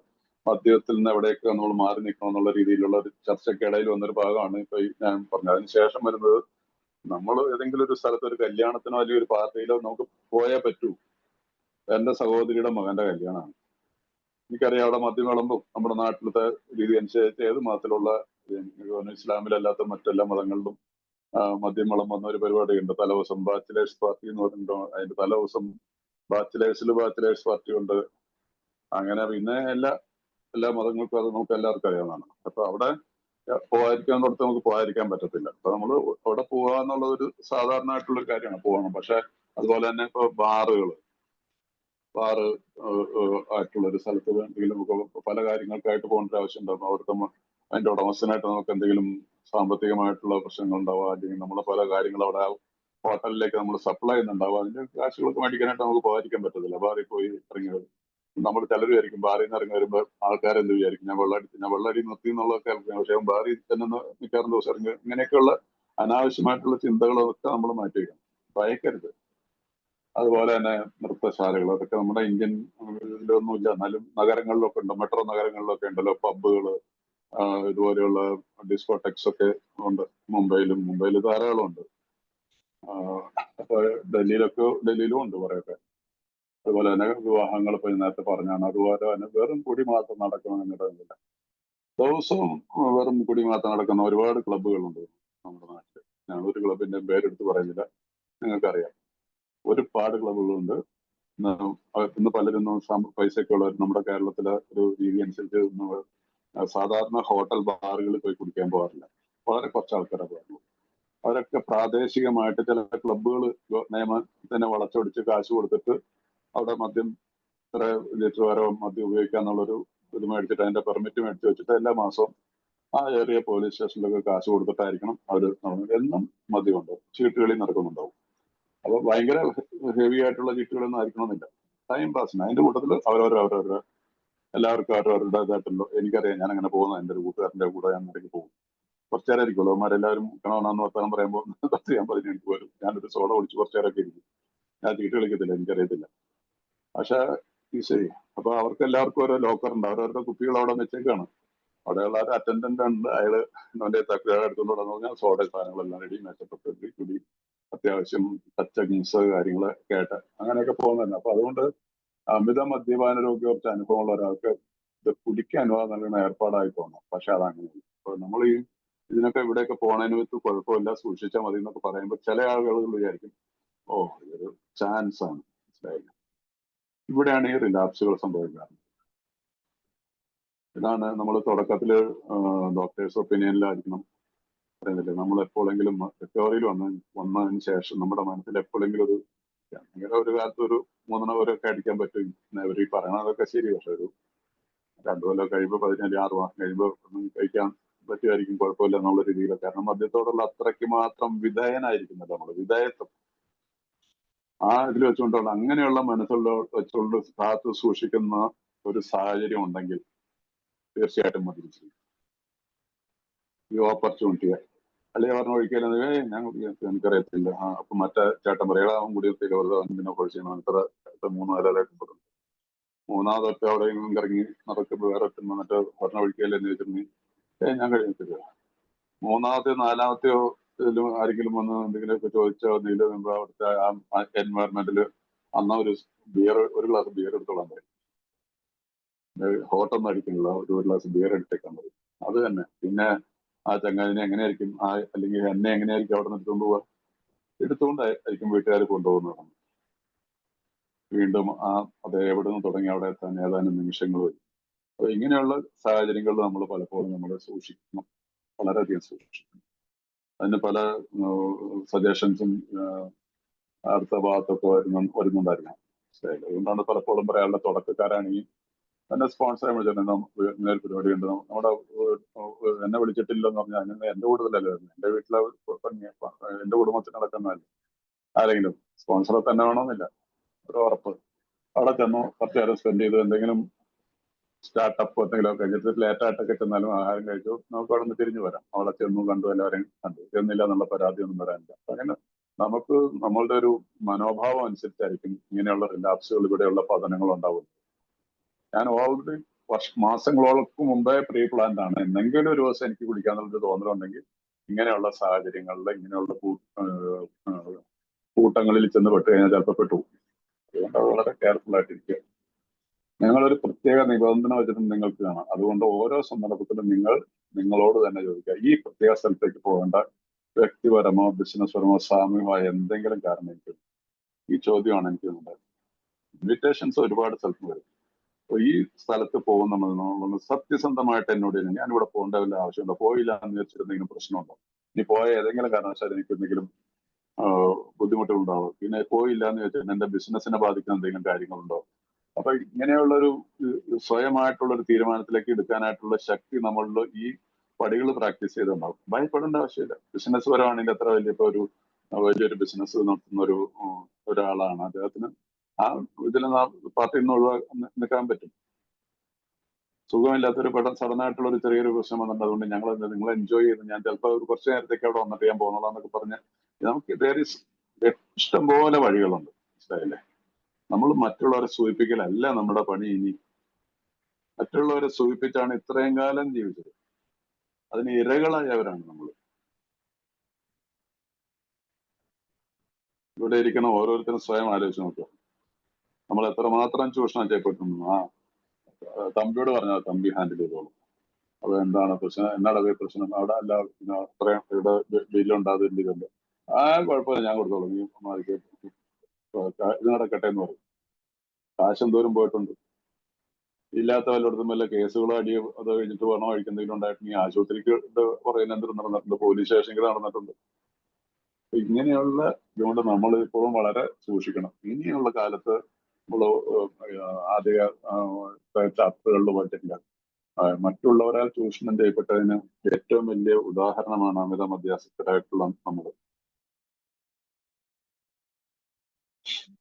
മദ്യത്തിൽ നിന്ന് എവിടെയൊക്കെ നമ്മൾ മാറി നിൽക്കണം എന്നുള്ള രീതിയിലുള്ള ഒരു ചർച്ചയ്ക്കിടയിൽ വന്നൊരു ഭാഗമാണ് ഇപ്പൊ ഞാൻ പറഞ്ഞത്. അതിനുശേഷം വരുന്നത്, നമ്മൾ ഏതെങ്കിലും ഒരു സ്ഥലത്ത് ഒരു കല്യാണത്തിനോ അല്ലെങ്കിൽ ഒരു പാർട്ടിയിലോ നമുക്ക് പോയേ പറ്റൂ. എന്റെ സഹോദരിയുടെ മകന്റെ കല്യാണമാണ്. എനിക്കറിയാം അവിടെ മദ്യം വിളമ്പും നമ്മുടെ നാട്ടിലത്തെ രീതി അനുസരിച്ച് ഏത് മതത്തിലുള്ള ഇസ്ലാമിലല്ലാത്ത മറ്റെല്ലാ മതങ്ങളിലും മദ്യം വിളമ്പുന്ന ഒരു പരിപാടിയുണ്ട്. തലേദിവസം ബാച്ചിലേഴ്സ് പാർട്ടി എന്ന് പറഞ്ഞിട്ടോ അതിന്റെ തലേദിവസം ബാച്ചിലേഴ്സ് പാർട്ടി ഉണ്ട്. അങ്ങനെ പിന്നെ എല്ലാ മതങ്ങൾക്കും അത് നമുക്ക് എല്ലാവർക്കും അറിയാവുന്നതാണ്. അപ്പൊ അവിടെ പോകാതിരിക്കാന്നിടത്ത് നമുക്ക് പോകാതിരിക്കാൻ പറ്റത്തില്ല. അപ്പൊ നമ്മൾ അവിടെ പോവുക എന്നുള്ളത് ഒരു സാധാരണമായിട്ടുള്ള ഒരു കാര്യമാണ്, പോകണം. പക്ഷെ അതുപോലെ തന്നെ ഇപ്പൊ ബാറ് ആയിട്ടുള്ള ഒരു സ്ഥലത്ത് എന്തെങ്കിലും നമുക്ക് പല കാര്യങ്ങൾക്കായിട്ട് പോകേണ്ട ആവശ്യം ഉണ്ടാകും. അവിടുത്തെ അതിന്റെ ഉടമസ്ഥനായിട്ട് നമുക്ക് എന്തെങ്കിലും സാമ്പത്തികമായിട്ടുള്ള പ്രശ്നങ്ങൾ ഉണ്ടാവുക, അല്ലെങ്കിൽ നമ്മളെ പല കാര്യങ്ങൾ അവിടെ ഹോട്ടലിലേക്ക് നമ്മൾ സപ്ലൈ ചെയ്യുന്നുണ്ടാവുക, അതിന്റെ കാശുകളൊക്കെ മേടിക്കാനായിട്ട് നമുക്ക് പോകാതിരിക്കാൻ പറ്റത്തില്ല. ബാറിൽ പോയി ഇറങ്ങിയത് നമ്മൾ ചിലർ വിചാരിക്കും ബാറിൽ നിന്ന് ഇറങ്ങി വരുമ്പോൾ ആൾക്കാരെന്ത് വിചാരിക്കും, ഞാൻ വെള്ളടി നിർത്തി എന്നുള്ളതൊക്കെ ആൾക്കാർ. പക്ഷേ ബാറിൽ തന്നെ മിക്കവാറും ദിവസം ഇറങ്ങി ഇങ്ങനെയൊക്കെയുള്ള അനാവശ്യമായിട്ടുള്ള ചിന്തകളൊക്കെ നമ്മൾ മാറ്റി വയ്ക്കണം, ഭയക്കരുത്. അതുപോലെ തന്നെ നൃത്തശാലകൾ, അതൊക്കെ നമ്മുടെ ഇന്ത്യൻ ഇതിലൊന്നും ഇല്ല, എന്നാലും നഗരങ്ങളിലൊക്കെ ഉണ്ട്. മെട്രോ നഗരങ്ങളിലൊക്കെ ഉണ്ടല്ലോ പബ്ബുകള്, ഇതുപോലെയുള്ള ഡിസ്കോടെക്സ് ഒക്കെ ഉണ്ട്. മുംബൈയിൽ ധാരാളം ഉണ്ട്. അപ്പൊ ഡൽഹിയിലും ഉണ്ട് കുറെയൊക്കെ. അതുപോലെ തന്നെ വിവാഹങ്ങൾ ഇപ്പൊ നേരത്തെ പറഞ്ഞാണ്. അതുപോലെ തന്നെ വെറും കുടി മാത്രം നടക്കണമെന്നില്ല, ദിവസവും വെറും കുടി മാത്രം നടക്കുന്ന ഒരുപാട് ക്ലബ്ബുകളുണ്ട് നമ്മുടെ നാട്ടിൽ. ഞാൻ ഒരു ക്ലബിന്റെ പേരെടുത്ത് പറയുന്നില്ല, നിങ്ങൾക്കറിയാം. ഒരുപാട് ക്ലബ്ബുകളുണ്ട്. ഇന്ന് പലരും പൈസയൊക്കെ ഉള്ളവർ നമ്മുടെ കേരളത്തിലെ ഒരു രീതി അനുസരിച്ച് സാധാരണ ഹോട്ടൽ ബാറുകളിൽ പോയി കുടിക്കാൻ പോകാറില്ല. വളരെ കുറച്ച് ആൾക്കാരെ പോകുന്നു. അവരൊക്കെ പ്രാദേശികമായിട്ട് ചില ക്ലബ്ബുകൾ നിയമത്തിനെ വളച്ചൊടിച്ച് കാശ് കൊടുത്തിട്ട് അവിടെ മദ്യം ഇത്ര ലിറ്റർ വരെ മദ്യം ഉപയോഗിക്കാന്നുള്ളൊരു ഇത് മേടിച്ചിട്ട് അതിന്റെ പെർമിറ്റ് മേടിച്ച് വെച്ചിട്ട് എല്ലാ മാസവും ആ ഏരിയ പോലീസ് സ്റ്റേഷനിലൊക്കെ കാശ് കൊടുത്തിട്ടായിരിക്കണം അവർ എന്നും മദ്യമുണ്ട്, ചീട്ടുകളി നടക്കുന്നുണ്ടാവും. അപ്പൊ ഭയങ്കര ഹെവി ആയിട്ടുള്ള ചീട്ടുകളൊന്നും ആയിരിക്കണമെന്നില്ല, ടൈം പാസിന്. അതിന്റെ കൂട്ടത്തിൽ അവരവരുടെ എല്ലാവർക്കും അവരവരുടേതായിട്ടുള്ള, എനിക്കറിയാം, ഞാൻ അങ്ങനെ പോകുന്നത് എൻ്റെ ഒരു കൂട്ടുകാരന്റെ കൂടെ ഞാൻ ഇടയ്ക്ക് പോകും. കുറച്ചു നേരം ഇരിക്കുള്ളൂ. അവന്മാരെല്ലാവരും കണവനാന്ന് വർത്താനം പറയുമ്പോൾ 10-15 മിനിറ്റ് വരും. ഞാനൊരു സോഡ കുടിച്ച് കുറച്ചു നേരമൊക്കെ ഇരിക്കും. ഞാൻ ചീട്ട് കളിക്കത്തില്ല, എനിക്കറിയത്തില്ല. പക്ഷെ ഈ ശരി, അപ്പൊ അവർക്ക് എല്ലാവർക്കും ഓരോ ലോക്കർ ഉണ്ട്, അവരവരുടെ കുപ്പികൾ അവിടെ വെച്ചേക്കാണ്. അവിടെയുള്ള ഒരു അറ്റൻഡന്റ് ഉണ്ട്, അയാള് അവന്റെ തക്കുകാരെ എടുത്തുകൊണ്ട് പറഞ്ഞാൽ സോഡ സാധനങ്ങളെല്ലാം റെഡി, മേക്കപ്പ് കുടി, അത്യാവശ്യം ടച്ച് ഗീസ് കാര്യങ്ങള് കേട്ട് അങ്ങനെയൊക്കെ പോകുന്നുണ്ട്. അപ്പൊ അതുകൊണ്ട് അമിത മദ്യപാന രോഗി കുറച്ച് അനുഭവമുള്ള ഒരാൾക്ക് ഇത് കുടിക്കാൻ അനുവാദം നൽകുന്ന ഏർപ്പാടായി തോന്നും. പക്ഷെ അതങ്ങനെയല്ല. അപ്പൊ നമ്മൾ ഇതിനൊക്കെ ഇവിടെയൊക്കെ പോണതിന് വെച്ച് കുഴപ്പമില്ല, സൂക്ഷിച്ചാൽ മതി എന്നൊക്കെ പറയുമ്പോൾ ചില ആളുകൾ വിചാരിക്കും, ഓ ഇതൊരു ചാൻസ് ആണ്, മനസ്സിലായില്ല. ഇവിടെയാണ് ഈ റിലാപ്സുകൾ സംഭവിക്കുന്നത്. ഇതാണ് നമ്മൾ തുടക്കത്തില് ഡോക്ടേഴ്സ് ഒപ്പീനിയനിലായിരിക്കണം പറയുന്നില്ലേ, നമ്മൾ എപ്പോഴെങ്കിലും റിക്കവറിയിൽ വന്നതിന് ശേഷം നമ്മുടെ മനസ്സിൽ എപ്പോഴെങ്കിലും ഒരു കാലത്ത് ഒരു 3 പേരൊക്കെ അടിക്കാൻ പറ്റും. ഇവർ ഈ പറയണതൊക്കെ ശരി. പക്ഷെ ഒരു 2 കൊല്ലം കഴിയുമ്പോൾ 6 മാസം കഴിയുമ്പോൾ കഴിക്കാൻ പറ്റുമായിരിക്കും, കുഴപ്പമില്ല എന്നുള്ള രീതിയിൽ. കാരണം മദ്യത്തോടുള്ള അത്രയ്ക്ക് മാത്രം വിധേയനായിരിക്കുന്നത് നമ്മൾ, വിധേയത്വം ആ ഇതിൽ വെച്ചുകൊണ്ടുള്ള അങ്ങനെയുള്ള മനസ്സുള്ള വെച്ചുകൊണ്ട് കാത്തു സൂക്ഷിക്കുന്ന ഒരു സാഹചര്യം ഉണ്ടെങ്കിൽ തീർച്ചയായിട്ടും മദ്യപിച്ചു ഈ ഓപ്പർച്യൂണിറ്റിയെ. അല്ലെങ്കിൽ പറഞ്ഞ ഒഴിക്കലും ഞാൻ എനിക്കറിയത്തില്ല, അപ്പൊ മറ്റേ ചേട്ടൻ പറയുക അവൻ കുടിയത്തില്ല, വെറുതെ കുഴിച്ചാണ് ഇത്ര 3-4 കൊടുക്കും. മൂന്നാമതൊക്കെ അവിടെ ഇറങ്ങി നടക്കുമ്പോൾ വേറെ മറ്റേ പറഞ്ഞ ഒഴിക്കലെന്ന് വെച്ചിട്ടുണ്ടെങ്കിൽ ഞാൻ കഴിയത്തില്ല. മൂന്നാമത്തെയോ 4മത്തെയോ ഇതിലും ആരെങ്കിലും വന്ന് എന്തെങ്കിലുമൊക്കെ ചോദിച്ചോ എന്തെങ്കിലും അവിടുത്തെ ആ എൻവയറമെന്റിൽ അന്ന് ഒരു ഗ്ലാസ് ബിയർ എടുത്തോളാൻ പറയും. ഹോട്ടൊന്നും അടിക്കുന്നില്ല, ഒരു ഗ്ലാസ് ബിയർ എടുത്തേക്കാൻ പറയും. അത് തന്നെ. പിന്നെ ആ ചങ്ങാതിനെ എങ്ങനെയായിരിക്കും അല്ലെങ്കിൽ എന്നെ എങ്ങനെയായിരിക്കും അവിടെ നിന്ന് എടുത്തുകൊണ്ട് പോവുക? എടുത്തുകൊണ്ടായിരിക്കും വീട്ടുകാർ കൊണ്ടുപോകുന്നത്. വീണ്ടും അത് എവിടെ നിന്ന് തുടങ്ങി അവിടെ എത്താൻ ഏതാനും നിമിഷങ്ങൾ വരും. അപ്പൊ ഇങ്ങനെയുള്ള സാഹചര്യങ്ങളിൽ നമ്മൾ പലപ്പോഴും നമ്മൾ സൂക്ഷിക്കണം, വളരെയധികം സൂക്ഷിക്കണം. അതിന് പല സജഷൻസും അടുത്ത ഭാഗത്തൊക്കെ വരുന്നുണ്ടായിരുന്നു. അതുകൊണ്ടാണ് പലപ്പോഴും പറയാനുള്ള തുടക്കക്കാരാണെങ്കിൽ എന്നെ സ്പോൺസർ ചെയ്യാൻ വിളിച്ചിട്ടുണ്ട്, ഇങ്ങനെ പരിപാടി ഉണ്ട്, നമ്മുടെ എന്നെ വിളിച്ചിട്ടില്ലെന്ന് പറഞ്ഞാൽ അങ്ങനെ എന്റെ കൂടുതലല്ലേ, എന്റെ വീട്ടിലെ എന്റെ കുടുംബത്തിന് നടക്കുന്നതല്ലേ. ആരെങ്കിലും സ്പോൺസറെ തന്നെ വേണമെന്നില്ല, ഒരു ഉറപ്പ്. അവിടെ ചെന്നു കുറച്ചു നേരം സ്പെൻഡ് ചെയ്ത് എന്തെങ്കിലും സ്റ്റാർട്ടപ്പ് എന്തെങ്കിലും കഴിഞ്ഞിട്ട് ലേറ്റായിട്ടൊക്കെ ചെന്നാലും ആഹാരം കഴിച്ചു നമുക്ക് അവിടെ നിന്ന് തിരിഞ്ഞു വരാം. അവിടെ ചെന്നു കണ്ടു, എല്ലാവരെയും കണ്ടു, ചെന്നില്ല എന്നുള്ള പരാതിയൊന്നും വരാനില്ല. അങ്ങനെ നമുക്ക് നമ്മളുടെ ഒരു മനോഭാവം അനുസരിച്ചായിരിക്കും ഇങ്ങനെയുള്ള റിലാപ്സുകൾ, ഇവിടെയുള്ള പതനങ്ങൾ ഉണ്ടാവും. ഞാൻ ഓൾറെഡി മാസങ്ങളോൾക്ക് മുമ്പേ പ്രീ പ്ലാൻഡ് ആണ്. എന്തെങ്കിലും ഒരു ദിവസം എനിക്ക് കുടിക്കാന്നുള്ളൊരു തോന്നലുണ്ടെങ്കിൽ ഇങ്ങനെയുള്ള സാഹചര്യങ്ങളിൽ ഇങ്ങനെയുള്ള കൂട്ടങ്ങളിൽ ചെന്ന് പെട്ട് കഴിഞ്ഞാൽ ചിലപ്പോൾ പെട്ടു. അതുകൊണ്ട് വളരെ കെയർഫുൾ ആയിട്ടിരിക്കുക. ഞങ്ങളൊരു പ്രത്യേക നിബന്ധന വെച്ചിട്ട് നിങ്ങൾക്ക് കാണാം. അതുകൊണ്ട് ഓരോ സന്ദർഭത്തിലും നിങ്ങളോട് തന്നെ ചോദിക്കുക, ഈ പ്രത്യേക സ്ഥലത്തേക്ക് പോകേണ്ട വ്യക്തിപരമോ ബിസിനസ് പരമോ സാമൂഹികമായ എന്തെങ്കിലും കാരണം എനിക്ക് ഈ ചോദ്യമാണ് എനിക്ക് ഉണ്ടായത്. ഇൻവിറ്റേഷൻസ് ഒരുപാട് സ്ഥലത്ത് വരും. അപ്പൊ ഈ സ്ഥലത്ത് പോകുന്ന സത്യസന്ധമായിട്ട് എന്നോട് ഞാൻ ഇവിടെ പോകേണ്ട വല്ല ആവശ്യമുണ്ടോ, പോയില്ല എന്ന് വെച്ചിട്ട് എന്തെങ്കിലും പ്രശ്നമുണ്ടോ, ഇനി പോയ ഏതെങ്കിലും കാരണവശാൽ എനിക്ക് എന്തെങ്കിലും ബുദ്ധിമുട്ടുകളുണ്ടാവും, പിന്നെ പോയില്ല എന്ന് വെച്ചിട്ട് എന്റെ ബിസിനസിനെ ബാധിക്കുന്ന എന്തെങ്കിലും കാര്യങ്ങളുണ്ടോ. അപ്പൊ ഇങ്ങനെയുള്ളൊരു സ്വയമായിട്ടുള്ളൊരു തീരുമാനത്തിലേക്ക് എടുക്കാനായിട്ടുള്ള ശക്തി നമ്മളിൽ ഈ പടികൾ പ്രാക്ടീസ് ചെയ്തുണ്ടാവും. ഭയപ്പെടേണ്ട ആവശ്യമില്ല. ബിസിനസ് പരമാണെങ്കിൽ എത്ര വലിയൊരു ബിസിനസ് നടത്തുന്ന ഒരാളാണ്, അദ്ദേഹത്തിന് ആ ഇതിൽ പാർട്ടിയിൽ നിന്ന് നിൽക്കാൻ പറ്റും. സുഖമില്ലാത്തൊരു സഡനായിട്ടുള്ള ഒരു ചെറിയൊരു പ്രശ്നം വന്നിട്ടുണ്ട്, അതുകൊണ്ട് നിങ്ങൾ എൻജോയ് ചെയ്ത് ഞാൻ ചിലപ്പോൾ ഒരു കുറച്ച് നേരത്തേക്ക് അവിടെ വന്നിട്ട് ഞാൻ പോകുന്നതാന്നൊക്കെ പറഞ്ഞ് നമുക്ക് ഇഷ്ടം പോലെ വഴികളുണ്ട്. മനസ്സിലായില്ലേ? നമ്മൾ മറ്റുള്ളവരെ സൂചിപ്പിക്കലല്ല നമ്മുടെ പണി. ഇനി മറ്റുള്ളവരെ സൂചിപ്പിച്ചാണ് ഇത്രയും കാലം ജീവിച്ചത്. അതിന് ഇരകളായവരാണ് നമ്മൾ. ഇവിടെ ഇരിക്കുന്ന ഓരോരുത്തരും സ്വയം ആലോചിച്ച് നോക്കുക, നമ്മൾ എത്രമാത്രം ചൂഷണം ചെയ്യപ്പെട്ടിരുന്നു. തമ്പിയോട് പറഞ്ഞാൽ തമ്പി ഹാൻഡിൽ ചെയ്തോളും. അത് എന്താണ് പ്രശ്നം, എന്നാണ് പ്രശ്നം, അവിടെ അല്ല അത്രയും ഇവിടെ ബില്ലുണ്ടാകുന്നില്ല, കുഴപ്പമില്ല ഞാൻ കൊടുത്തോളാം, നീ ഇത് നടക്കട്ടെ എന്ന് പറയും. കാശ് എന്തോരം പോയിട്ടുണ്ട്. ഇല്ലാത്ത വല്ലയിടത്തും വല്ല കേസുകളോ അടിയോ അത് കഴിഞ്ഞിട്ട് പണം കഴിക്കുന്നെങ്കിലും ഉണ്ടായിട്ടുണ്ടെങ്കിൽ ആശുപത്രിക്ക് പറയുന്ന എന്തെങ്കിലും നടന്നിട്ടുണ്ട്, പോലീസ് സ്റ്റേഷനിൽ നടന്നിട്ടുണ്ട്. ഇങ്ങനെയുള്ള ഇതുകൊണ്ട് നമ്മൾ ഇപ്പോഴും വളരെ സൂക്ഷിക്കണം. ഇനിയുള്ള കാലത്ത് നമ്മൾ ആദ്യ ചാപ്റ്ററുകളിൽ പഠിച്ചിട്ടില്ല, മറ്റുള്ളവരാൽ ചൂഷണം ചെയ്യപ്പെട്ടതിന് ഏറ്റവും വലിയ ഉദാഹരണമാണ് അമിത മദ്യാസക്തരായിട്ടുള്ള നമ്മൾ.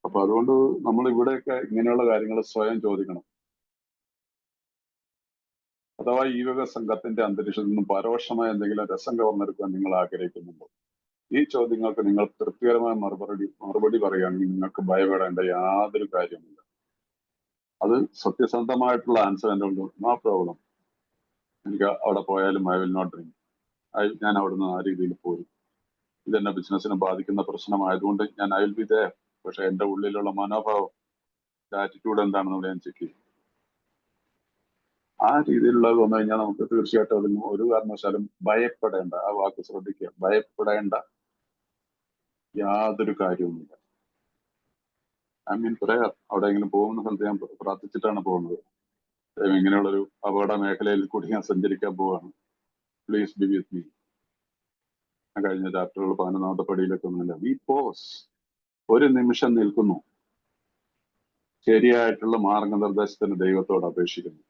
അപ്പൊ അതുകൊണ്ട് നമ്മൾ ഇവിടെയൊക്കെ ഇങ്ങനെയുള്ള കാര്യങ്ങൾ സ്വയം ചോദിക്കണം. അഥവാ ഈ വക സംഘത്തിന്റെ അന്തരീക്ഷത്തിൽ നിന്നും പരോക്ഷമായ എന്തെങ്കിലും രസം കവർന്നെടുക്കാൻ നിങ്ങൾ ആഗ്രഹിക്കുന്നുണ്ടോ? ഈ ചോദ്യങ്ങൾക്ക് നിങ്ങൾ തൃപ്തികരമായ മറുപടി പറയുകയാണെങ്കിൽ നിങ്ങൾക്ക് ഭയപ്പെടേണ്ട യാതൊരു കാര്യമില്ല. അത് സത്യസന്ധമായിട്ടുള്ള ആൻസർ എൻ്റെ ഉണ്ട്, നോ പ്രോബ്ലം. എനിക്ക് അവിടെ പോയാലും ഐ വിൽ നോട്ട് ഡ്രിങ്ക്. ഞാൻ അവിടുന്ന് ആ രീതിയിൽ പോയി. ഇതെന്നെ ബിസിനസ്സിനെ ബാധിക്കുന്ന പ്രശ്നമായതുകൊണ്ട് ഞാൻ ഐ വിൽ ബി ദേ. പക്ഷെ എൻ്റെ ഉള്ളിലുള്ള മനോഭാവം, ആറ്റിറ്റ്യൂഡ് എന്താണെന്ന് ഞാൻ ചെക്ക് ചെയ്യും. ആ രീതിയിലുള്ളത് വന്നു കഴിഞ്ഞാൽ നമുക്ക് തീർച്ചയായിട്ടും അതിന് ഒരു കാരണവശാലും ഭയപ്പെടേണ്ട, ആ വാക്ക് ശ്രദ്ധിക്കുക, ഭയപ്പെടേണ്ട യാതൊരു കാര്യവുമില്ല. I mean prayer. അവിടെയെങ്കിലും പോകുന്ന സ്ഥലത്ത് ഞാൻ പ്രാർത്ഥിച്ചിട്ടാണ് പോകുന്നത്. ഇങ്ങനെയുള്ളൊരു അപകട മേഖലയിൽ കൂടി ഞാൻ സഞ്ചരിക്കാൻ പോവാണ്, പ്ലീസ് ബി വിത്ത് മീ. കഴിഞ്ഞ ചാപ്റ്ററുകൾ 11ാമത്തെ പടിയിലൊക്കെ ഒന്നുമില്ല. വി പോസ്, ഒരു നിമിഷം നിൽക്കുന്നു, ശരിയായിട്ടുള്ള മാർഗനിർദ്ദേശത്തിന് ദൈവത്തോട് അപേക്ഷിക്കുന്നു.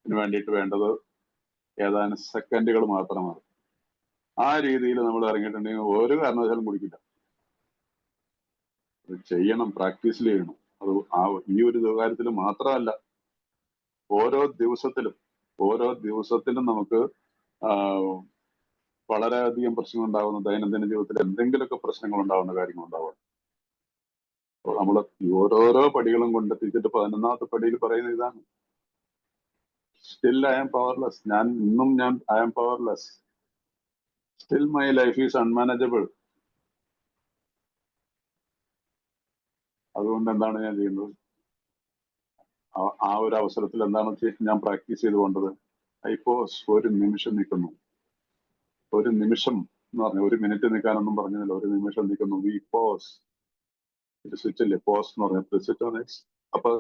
ഇതിനു വേണ്ടിയിട്ട് വേണ്ടത് ഏതാനും സെക്കൻഡുകൾ മാത്രമാണ്. ആ രീതിയിൽ നമ്മൾ ഇറങ്ങിയിട്ടുണ്ടെങ്കിൽ ഒരു കാരണവശാലും കുടിക്കില്ല. അത് ചെയ്യണം, പ്രാക്ടീസിൽ ചെയ്യണം. അത് ഈ ഒരു കാര്യത്തിൽ മാത്രമല്ല, ഓരോ ദിവസത്തിലും നമുക്ക് വളരെയധികം പ്രശ്നങ്ങൾ ഉണ്ടാകുന്ന, ദൈനംദിന ജീവിതത്തിൽ എന്തെങ്കിലുമൊക്കെ പ്രശ്നങ്ങൾ ഉണ്ടാകുന്ന കാര്യങ്ങളുണ്ടാവുക. അപ്പോൾ നമ്മൾ ഓരോരോ പടികളും കൊണ്ടെത്തിച്ചിട്ട് 11ാമത്തെ പടിയിൽ പറയുന്ന ഇതാണ്, still I am powerless. I am powerless. Still my life is unmanageable. അതുകൊണ്ട് എന്താണ് ഞാൻ ചെയ്യുന്നത്? ആ ഒരു അവസരത്തിൽ എന്താണ് ഞാൻ പ്രാക്ടീസ് ചെയ്ത് കൊണ്ടത്? ഐപോസ്, ഒരു നിമിഷം നിൽക്കുന്നു. ഒരു നിമിഷം എന്ന് പറഞ്ഞ ഒരു മിനിറ്റ് നിൽക്കാനൊന്നും പറഞ്ഞില്ല, ഒരു നിമിഷം നിൽക്കുന്നു. We pause. ഇത് സ്വിച്ച് അല്ലേ, പോസ് എന്ന് പറഞ്ഞ സ്വിച്ച്. അപ്പൊ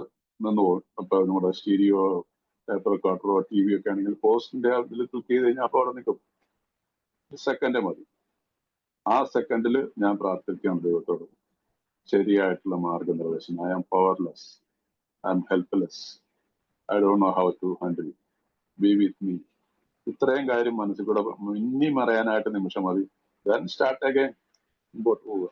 നിന്ന് പോകും. അപ്പൊ നമ്മുടെ സ്റ്റീരിയോ, ടേപ്പ് റെക്കോർഡറോ ടി വി ഒക്കെ ആണെങ്കിൽ പോസ്റ്റിന്റെ ഇതിൽ ക്ലിക്ക് ചെയ്ത് കഴിഞ്ഞാൽ അപ്പൊ അവിടെ നിൽക്കും. ഒരു സെക്കൻഡ് മതി. ആ സെക്കൻഡിൽ ഞാൻ പ്രാർത്ഥിക്കാം ദൈവത്തോട്, ശരിയായിട്ടുള്ള മാർഗനിർദ്ദേശം. I am powerless, I am helpless, I don't know how to handle, be with me. ഇത്രയും കാര്യം മനസ്സിൽ കൂടെ മിന്നി മറയാനായിട്ട് നിമിഷം മതി. ദെൻ സ്റ്റാർട്ട് അഗൈൻ, മുമ്പോട്ട് പോവുക.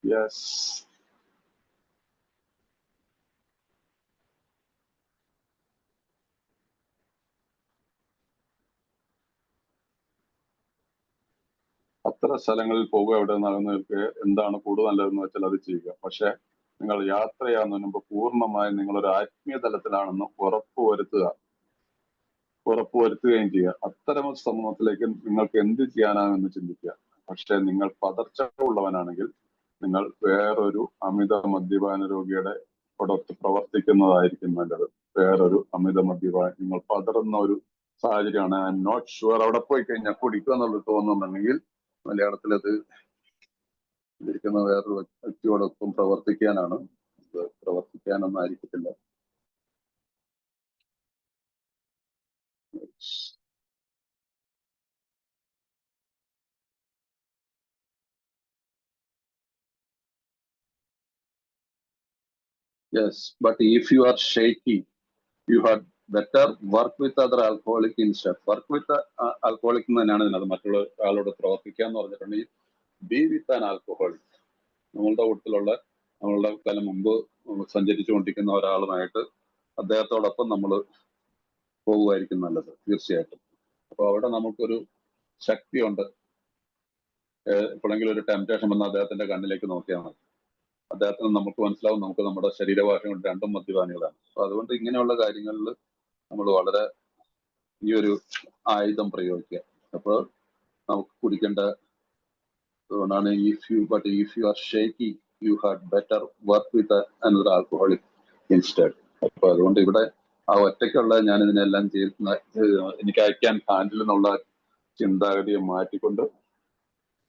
യെസ്, അത്ര സ്ഥലങ്ങളിൽ പോകുക. എവിടെ നിന്നകന്നവർക്ക് എന്താണ് കൂടുതൽ നല്ലതെന്ന് വെച്ചാൽ അത് ചെയ്യുക. പക്ഷെ നിങ്ങൾ യാത്ര ചെയ്യാവുന്നതിന് മുമ്പ് പൂർണ്ണമായും നിങ്ങളൊരു ആത്മീയ തലത്തിലാണെന്ന് ഉറപ്പുവരുത്തുകയും ചെയ്യുക. അത്തരം സമൂഹത്തിലേക്ക് നിങ്ങൾക്ക് എന്ത് ചെയ്യാനാണെന്ന് ചിന്തിക്കുക. പക്ഷെ നിങ്ങൾ പതർച്ച ഉള്ളവനാണെങ്കിൽ നിങ്ങൾ വേറൊരു അമിത മദ്യപാന രോഗിയുടെ ഒടൊത്ത് പ്രവർത്തിക്കുന്നതായിരിക്കും നല്ലത്. വേറൊരു അമിത മദ്യപാന, നിങ്ങൾ പതറുന്ന ഒരു സാഹചര്യമാണ്. ഐ എം നോട്ട് ഷുവർ അവിടെ പോയി കഴിഞ്ഞാൽ കുടിക്കുക എന്നുള്ളത് തോന്നുന്നുണ്ടെങ്കിൽ മലയാളത്തിൽ അത് ഇരിക്കുന്ന വേറൊരു വ്യക്തിയോടൊപ്പം പ്രവർത്തിക്കാനാണ്. അത് പ്രവർത്തിക്കാനൊന്നും ആയിരിക്കത്തില്ല. Yes, but if you are shaky, you had better work with other alcoholic instead. Work with the alcoholic എന്ന് തന്നെയാണ് ഇതിനകത്ത്. മറ്റുള്ള ആളോട് പ്രവർത്തിക്കുക എന്ന് പറഞ്ഞിട്ടുണ്ടെങ്കിൽ ബി വിത്ത് ആൻ ആൽക്കഹോളിക്. നമ്മളുടെ കൂട്ടത്തിലുള്ള, നമ്മളുടെ കാലം മുമ്പ് സഞ്ചരിച്ചുകൊണ്ടിരിക്കുന്ന ഒരാളുമായിട്ട് അദ്ദേഹത്തോടൊപ്പം നമ്മൾ പോകുമായിരിക്കും നല്ലത്, തീർച്ചയായിട്ടും. അപ്പൊ അവിടെ നമുക്കൊരു ശക്തിയുണ്ട്. എപ്പോഴെങ്കിലും ഒരു ടെംപ്റ്റേഷൻ വന്ന അദ്ദേഹത്തിന്റെ കണ്ണിലേക്ക് നോക്കിയാൽ മതി. അദ്ദേഹത്തിന് നമുക്ക് മനസ്സിലാവും, നമുക്ക് നമ്മുടെ ശരീരഭാഷ കൊണ്ട് രണ്ടും മദ്യപാനികളാണ്. അപ്പൊ അതുകൊണ്ട് ഇങ്ങനെയുള്ള കാര്യങ്ങളിൽ നമ്മൾ വളരെ ഈ ഒരു ആയുധം പ്രയോഗിക്കുക. അപ്പോൾ നമുക്ക് കുടിക്കേണ്ട അതുകൊണ്ടാണ് if you are shaky you had better work with another alcoholic instead. അപ്പൊ അതുകൊണ്ട് ഇവിടെ ആ ഒറ്റയ്ക്കുള്ള ഞാൻ ഇതിനെല്ലാം ചെയ്യുന്ന, എനിക്ക് അയക്കാൻ ഹാൻഡിൽ എന്നുള്ള ചിന്താഗതിയെ മാറ്റിക്കൊണ്ട്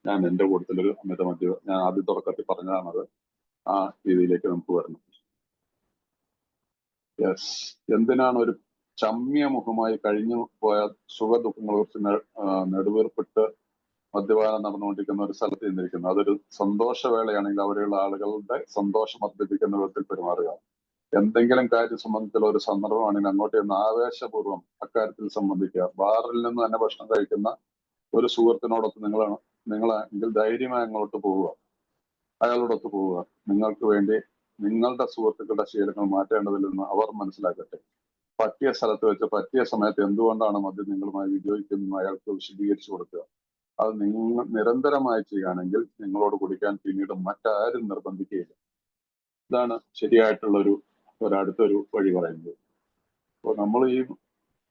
ഞാൻ എൻ്റെ കൂട്ടത്തിലൊരു അമിത മദ്യ, ഞാൻ ആദ്യ തുടക്കത്തിൽ പറഞ്ഞതാണത്, ആ രീതിയിലേക്ക് നമുക്ക് വരണം. യെസ്, എന്തിനാണ് ഒരു ചമ്യമുഖമായി കഴിഞ്ഞു പോയ സുഖദുഃഖങ്ങളെ കുറിച്ച് നെടുവീർപ്പിട്ട് മദ്യപാനം നടന്നുകൊണ്ടിരിക്കുന്ന ഒരു സ്ഥലത്ത് ചെന്നിരിക്കുന്നത്? അതൊരു സന്തോഷവേളയാണെങ്കിൽ അവിടെയുള്ള ആളുകളുടെ സന്തോഷം വർദ്ധിപ്പിക്കുന്ന വിധത്തിൽ പെരുമാറുക. എന്തെങ്കിലും കാര്യം സംബന്ധിച്ചുള്ള ഒരു സന്ദർഭമാണെങ്കിൽ അങ്ങോട്ട് ചെന്ന് ആവേശപൂർവ്വം അക്കാര്യത്തിൽ സംബന്ധിക്കുക. ബാറിൽ നിന്ന് തന്നെ ഭക്ഷണം കഴിക്കുന്ന ഒരു സുഹൃത്തിനോടൊത്ത് നിങ്ങളെങ്കിൽ ധൈര്യമായി അങ്ങോട്ട് പോവുക, അയാളോടൊത്ത് പോവുക. നിങ്ങൾക്ക് വേണ്ടി നിങ്ങളുടെ സുഹൃത്തുക്കളുടെ ശീലങ്ങൾ മാറ്റേണ്ടതില്ലെന്ന് അവർ മനസ്സിലാക്കട്ടെ. പറ്റിയ സ്ഥലത്ത് വെച്ച് പറ്റിയ സമയത്ത് എന്തുകൊണ്ടാണ് മദ്യം നിങ്ങളുമായി വിനിയോഗിക്കുന്നത് അയാൾക്ക് വിശദീകരിച്ചു കൊടുക്കുക. അത് നിങ്ങൾ നിരന്തരമായി ചെയ്യുകയാണെങ്കിൽ നിങ്ങളോട് കുടിക്കാൻ പിന്നീട് മറ്റാരും നിർബന്ധിക്കുകയില്ല. ഇതാണ് ശരിയായിട്ടുള്ള ഒരടുത്തൊരു വഴി പറയുന്നത്. അപ്പോൾ നമ്മൾ ഈ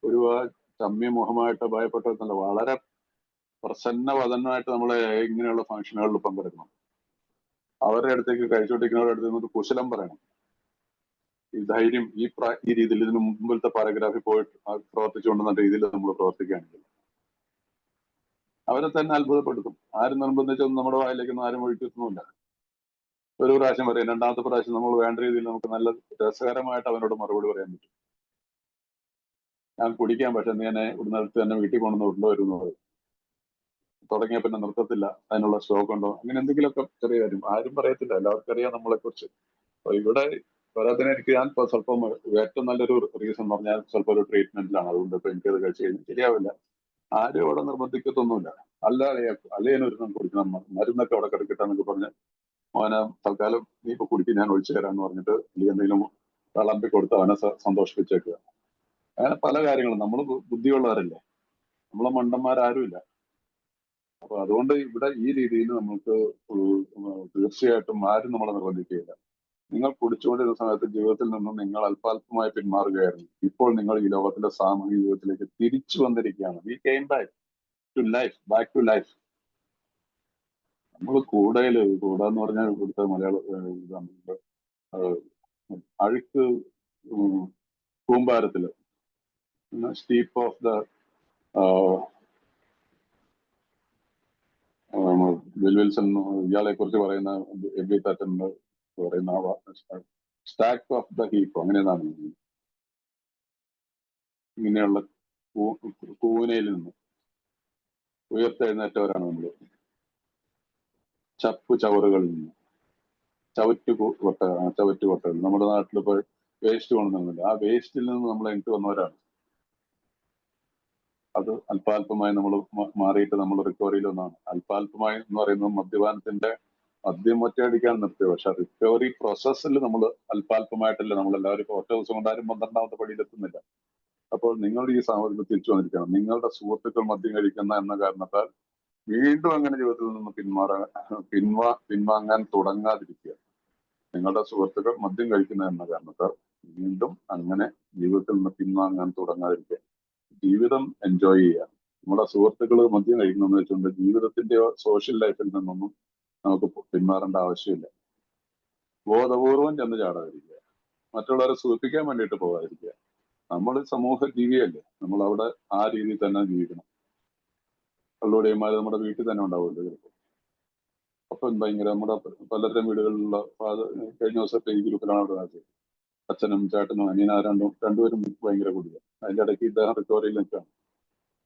ഒരു ചമ്യമുഖമായിട്ട് ഭയപ്പെട്ടതല്ല, വളരെ പ്രസന്നവദനായിട്ട് നമ്മളെ ഇങ്ങനെയുള്ള ഫംഗ്ഷനുകളിൽ പങ്കെടുക്കണം. അവരുടെ അടുത്തേക്ക് കഴിച്ചുകൊണ്ടിരിക്കുന്നവരുടെ അടുത്ത് നിന്നൊരു കുശലം പറയണം. ഈ ധൈര്യം ഈ രീതിയിൽ ഇതിന് മുമ്പിലത്തെ പാരഗ്രാഫിൽ പോയിട്ട് പ്രവർത്തിച്ചുകൊണ്ടുന്ന രീതിയിൽ നമ്മൾ പ്രവർത്തിക്കുകയാണെങ്കിൽ അവരെ തന്നെ അത്ഭുതപ്പെടുത്തും. ആരും നിർബന്ധിച്ചൊന്നും നമ്മുടെ വായിലേക്കൊന്നും ആരും ഒഴിക്കൊന്നുമില്ല. ഒരു പ്രാവശ്യം പറയും, രണ്ടാമത്തെ പ്രാവശ്യം നമ്മൾ വേണ്ട രീതിയിൽ നമുക്ക് നല്ല രസകരമായിട്ട് അവനോട് മറുപടി പറയാൻ പറ്റും. ഞാൻ കുടിക്കാൻ, പക്ഷെ നീ എന്നെ ഇവിടെ നിർത്തി തന്നെ വീട്ടിൽ കൊണ്ടുവന്ന് കൊണ്ടുവരുന്നത് തുടങ്ങിയ പിന്നെ നിർത്തത്തില്ല, അതിനുള്ള സ്റ്റോക്ക് ഉണ്ടോ, അങ്ങനെ എന്തെങ്കിലുമൊക്കെ ചെറിയ കാര്യം ആരും പറയത്തില്ല, എല്ലാവർക്കും അറിയാം നമ്മളെ കുറിച്ച്. അപ്പൊ ഇവിടെ പോരാത്തിന് എനിക്ക് ഞാൻ സ്വല്പം ഏറ്റവും നല്ലൊരു റീസൺ പറഞ്ഞാൽ സ്വല്പം ഒരു ട്രീറ്റ്മെന്റിലാണ്. അതുകൊണ്ട് ഇപ്പൊ എനിക്കത് കഴിച്ചു കഴിഞ്ഞാൽ ശരിയാവില്ല. ആരും അവിടെ നിർബന്ധിക്കത്തൊന്നുമില്ല. അല്ലേനൊരു കുടിക്കണം, മരുന്നൊക്കെ അവിടെ കിടക്കട്ടെന്നൊക്കെ പറഞ്ഞ് അവനെ തൽക്കാലം നീ ഇപ്പൊ കുടിക്കും, ഞാൻ ഒഴിച്ചു തരാന്ന് പറഞ്ഞിട്ട് നീ എന്തെങ്കിലും വിളമ്പി കൊടുത്ത് അവനെ സന്തോഷിപ്പിച്ചേക്കുക. അങ്ങനെ പല കാര്യങ്ങളും. നമ്മൾ ബുദ്ധിയുള്ളവരല്ലേ, നമ്മളെ മണ്ടന്മാരാരുമില്ല. അപ്പൊ അതുകൊണ്ട് ഇവിടെ ഈ രീതിയിൽ നമുക്ക് തീർച്ചയായിട്ടും ആരും നമ്മളെ നിർബന്ധിക്കുകയില്ല. നിങ്ങൾ കുടിച്ചുകൊണ്ടിരുന്ന സമയത്ത് ജീവിതത്തിൽ നിന്നും നിങ്ങൾ അല്പാൽപമായി പിന്മാറുകയായിരുന്നു. ഇപ്പോൾ നിങ്ങൾ ഈ ലോകത്തിന്റെ സാമൂഹിക ജീവിതത്തിലേക്ക് തിരിച്ചു വന്നിരിക്കുകയാണ്. We came back to life. നമ്മൾ കൂടാന്ന് പറഞ്ഞാൽ ഇവിടുത്തെ മലയാളം അഴുക്ക് കൂമ്പാരത്തില് സ്റ്റീപ്പ് ഓഫ് ദ വിൽസൺ ഇയാളെ കുറിച്ച് പറയുന്ന എബി തറ്റൻ പറയുന്ന സ്റ്റാക്ക് ഓഫ് ദ ഹീപ്പ്, അങ്ങനെയാണ്. ഇങ്ങനെയുള്ള കൂനയിൽ നിന്ന് ഉയർത്തെഴുന്നേറ്റവരാണ് നമ്മൾ. ചവറുകളിൽ നിന്ന് ചവറ്റുകൊട്ടകൾ. നമ്മുടെ നാട്ടിൽ ഇപ്പോൾ വേസ്റ്റ് കൊണ്ടുവന്നില്ല, ആ വേസ്റ്റിൽ നിന്ന് നമ്മൾ എനിക്ക് വന്നവരാണ്. അത് അല്പാൽപമായി നമ്മൾ മാറിയിട്ട് നമ്മൾ റിക്കവറിയിൽ ഒന്നാണ്. അല്പാൽപമായി എന്ന് പറയുന്നത് മദ്യം ഒറ്റയടിക്കാൻ നിർത്തിയത്. പക്ഷെ റിക്കവറി പ്രോസസ്സിൽ നമ്മൾ അല്പാൽപമായിട്ടല്ല നമ്മളെല്ലാവരും ഒറ്റ ദിവസം കൊണ്ടാരും 12ാമത്തെ പടിയിലെത്തുന്നില്ല. അപ്പോൾ നിങ്ങൾ ഈ സാഹചര്യത്തിൽ തിരിച്ചു വന്നിരിക്കണം. നിങ്ങളുടെ സുഹൃത്തുക്കൾ മദ്യം കഴിക്കുന്ന എന്ന കാരണത്താൽ വീണ്ടും അങ്ങനെ ജീവിതത്തിൽ നിന്ന് പിൻവാങ്ങാൻ തുടങ്ങാതിരിക്കുക. നിങ്ങളുടെ സുഹൃത്തുക്കൾ മദ്യം കഴിക്കുന്ന എന്ന കാരണത്താൽ വീണ്ടും അങ്ങനെ ജീവിതത്തിൽ നിന്ന് പിൻവാങ്ങാൻ തുടങ്ങാതിരിക്കുക. ജീവിതം എൻജോയ് ചെയ്യുക. നമ്മുടെ സുഹൃത്തുക്കൾ മദ്യം കഴിക്കണമെന്ന് വെച്ചുകൊണ്ട് ജീവിതത്തിന്റെ സോഷ്യൽ ലൈഫിൽ നിന്നൊന്നും നമുക്ക് പിന്മാറേണ്ട ആവശ്യമില്ല. ബോധപൂർവം ചെന്ന് ചാടാതിരിക്കുക, മറ്റുള്ളവരെ സൂചിപ്പിക്കാൻ വേണ്ടിയിട്ട് പോകാതിരിക്കുക. നമ്മൾ സമൂഹ ജീവിയല്ലേ, നമ്മൾ അവിടെ ആ രീതിയിൽ തന്നെ ജീവിക്കണം. കള്ളുകൂടിയന്മാർ നമ്മുടെ വീട്ടിൽ തന്നെ ഉണ്ടാവുമല്ലോ ചിലപ്പോൾ. അപ്പം ഭയങ്കര നമ്മുടെ പലരുടെയും വീടുകളിലുള്ള കഴിഞ്ഞ ദിവസത്തെ ഈ ഗ്രൂപ്പിലാണ് അവിടെ നടത്തിയത്. അച്ഛനും ചേട്ടനും അനിയനും രണ്ടുപേരും ഭയങ്കര കുടിയ. അതിന്റെ ഇടയ്ക്ക് ഇദ്ദേഹം റിക്കവറിയിൽ നിൽക്കുകയാണ്.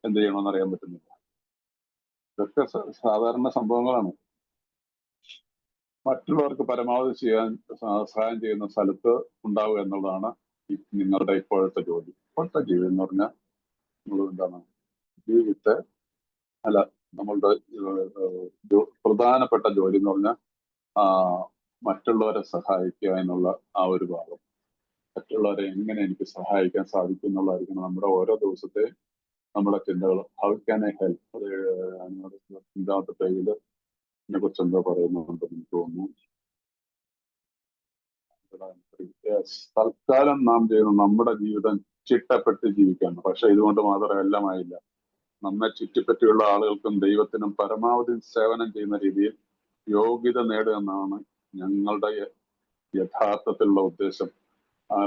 എന്ത് ചെയ്യണമെന്ന് അറിയാൻ പറ്റുന്നില്ല. ഇതൊക്കെ സാധാരണ സംഭവങ്ങളാണ്. മറ്റുള്ളവർക്ക് പരമാവധി ചെയ്യാൻ സഹായം ചെയ്യുന്ന സ്ഥലത്ത് ഉണ്ടാവുക എന്നുള്ളതാണ് നിങ്ങളുടെ ഇപ്പോഴത്തെ ജോലി. ഇപ്പോഴത്തെ ജീവിതം എന്ന് പറഞ്ഞാൽ നമ്മൾ എന്താണ് ജീവിതത്തെ അല്ല നമ്മളുടെ പ്രധാനപ്പെട്ട ജോലി എന്ന് പറഞ്ഞാൽ മറ്റുള്ളവരെ സഹായിക്കുക എന്നുള്ള ആ ഒരു ഭാഗം. മറ്റുള്ളവരെ എങ്ങനെ എനിക്ക് സഹായിക്കാൻ സാധിക്കും എന്നുള്ളതായിരിക്കണം നമ്മുടെ ഓരോ ദിവസത്തെ നമ്മുടെ ചിന്തകൾ. How can I help? അത് അഞ്ചാമത്തെ പേജില് ഇതിനെ കുറിച്ച് എന്താ പറയുന്നുണ്ടെന്ന് എനിക്ക് തോന്നുന്നു. തൽക്കാലം നാം ചെയ്യുന്ന നമ്മുടെ ജീവിതം ചിട്ടപ്പെട്ട് ജീവിക്കാണ്. പക്ഷെ ഇതുകൊണ്ട് മാത്രം എല്ലാമായില്ല. നമ്മെ ചുറ്റിപ്പറ്റിയുള്ള ആളുകൾക്കും ദൈവത്തിനും പരമാവധി സേവനം ചെയ്യുന്ന രീതിയിൽ യോഗ്യത നേടുക എന്നാണ് ഞങ്ങളുടെ യഥാർത്ഥത്തിലുള്ള ഉദ്ദേശം.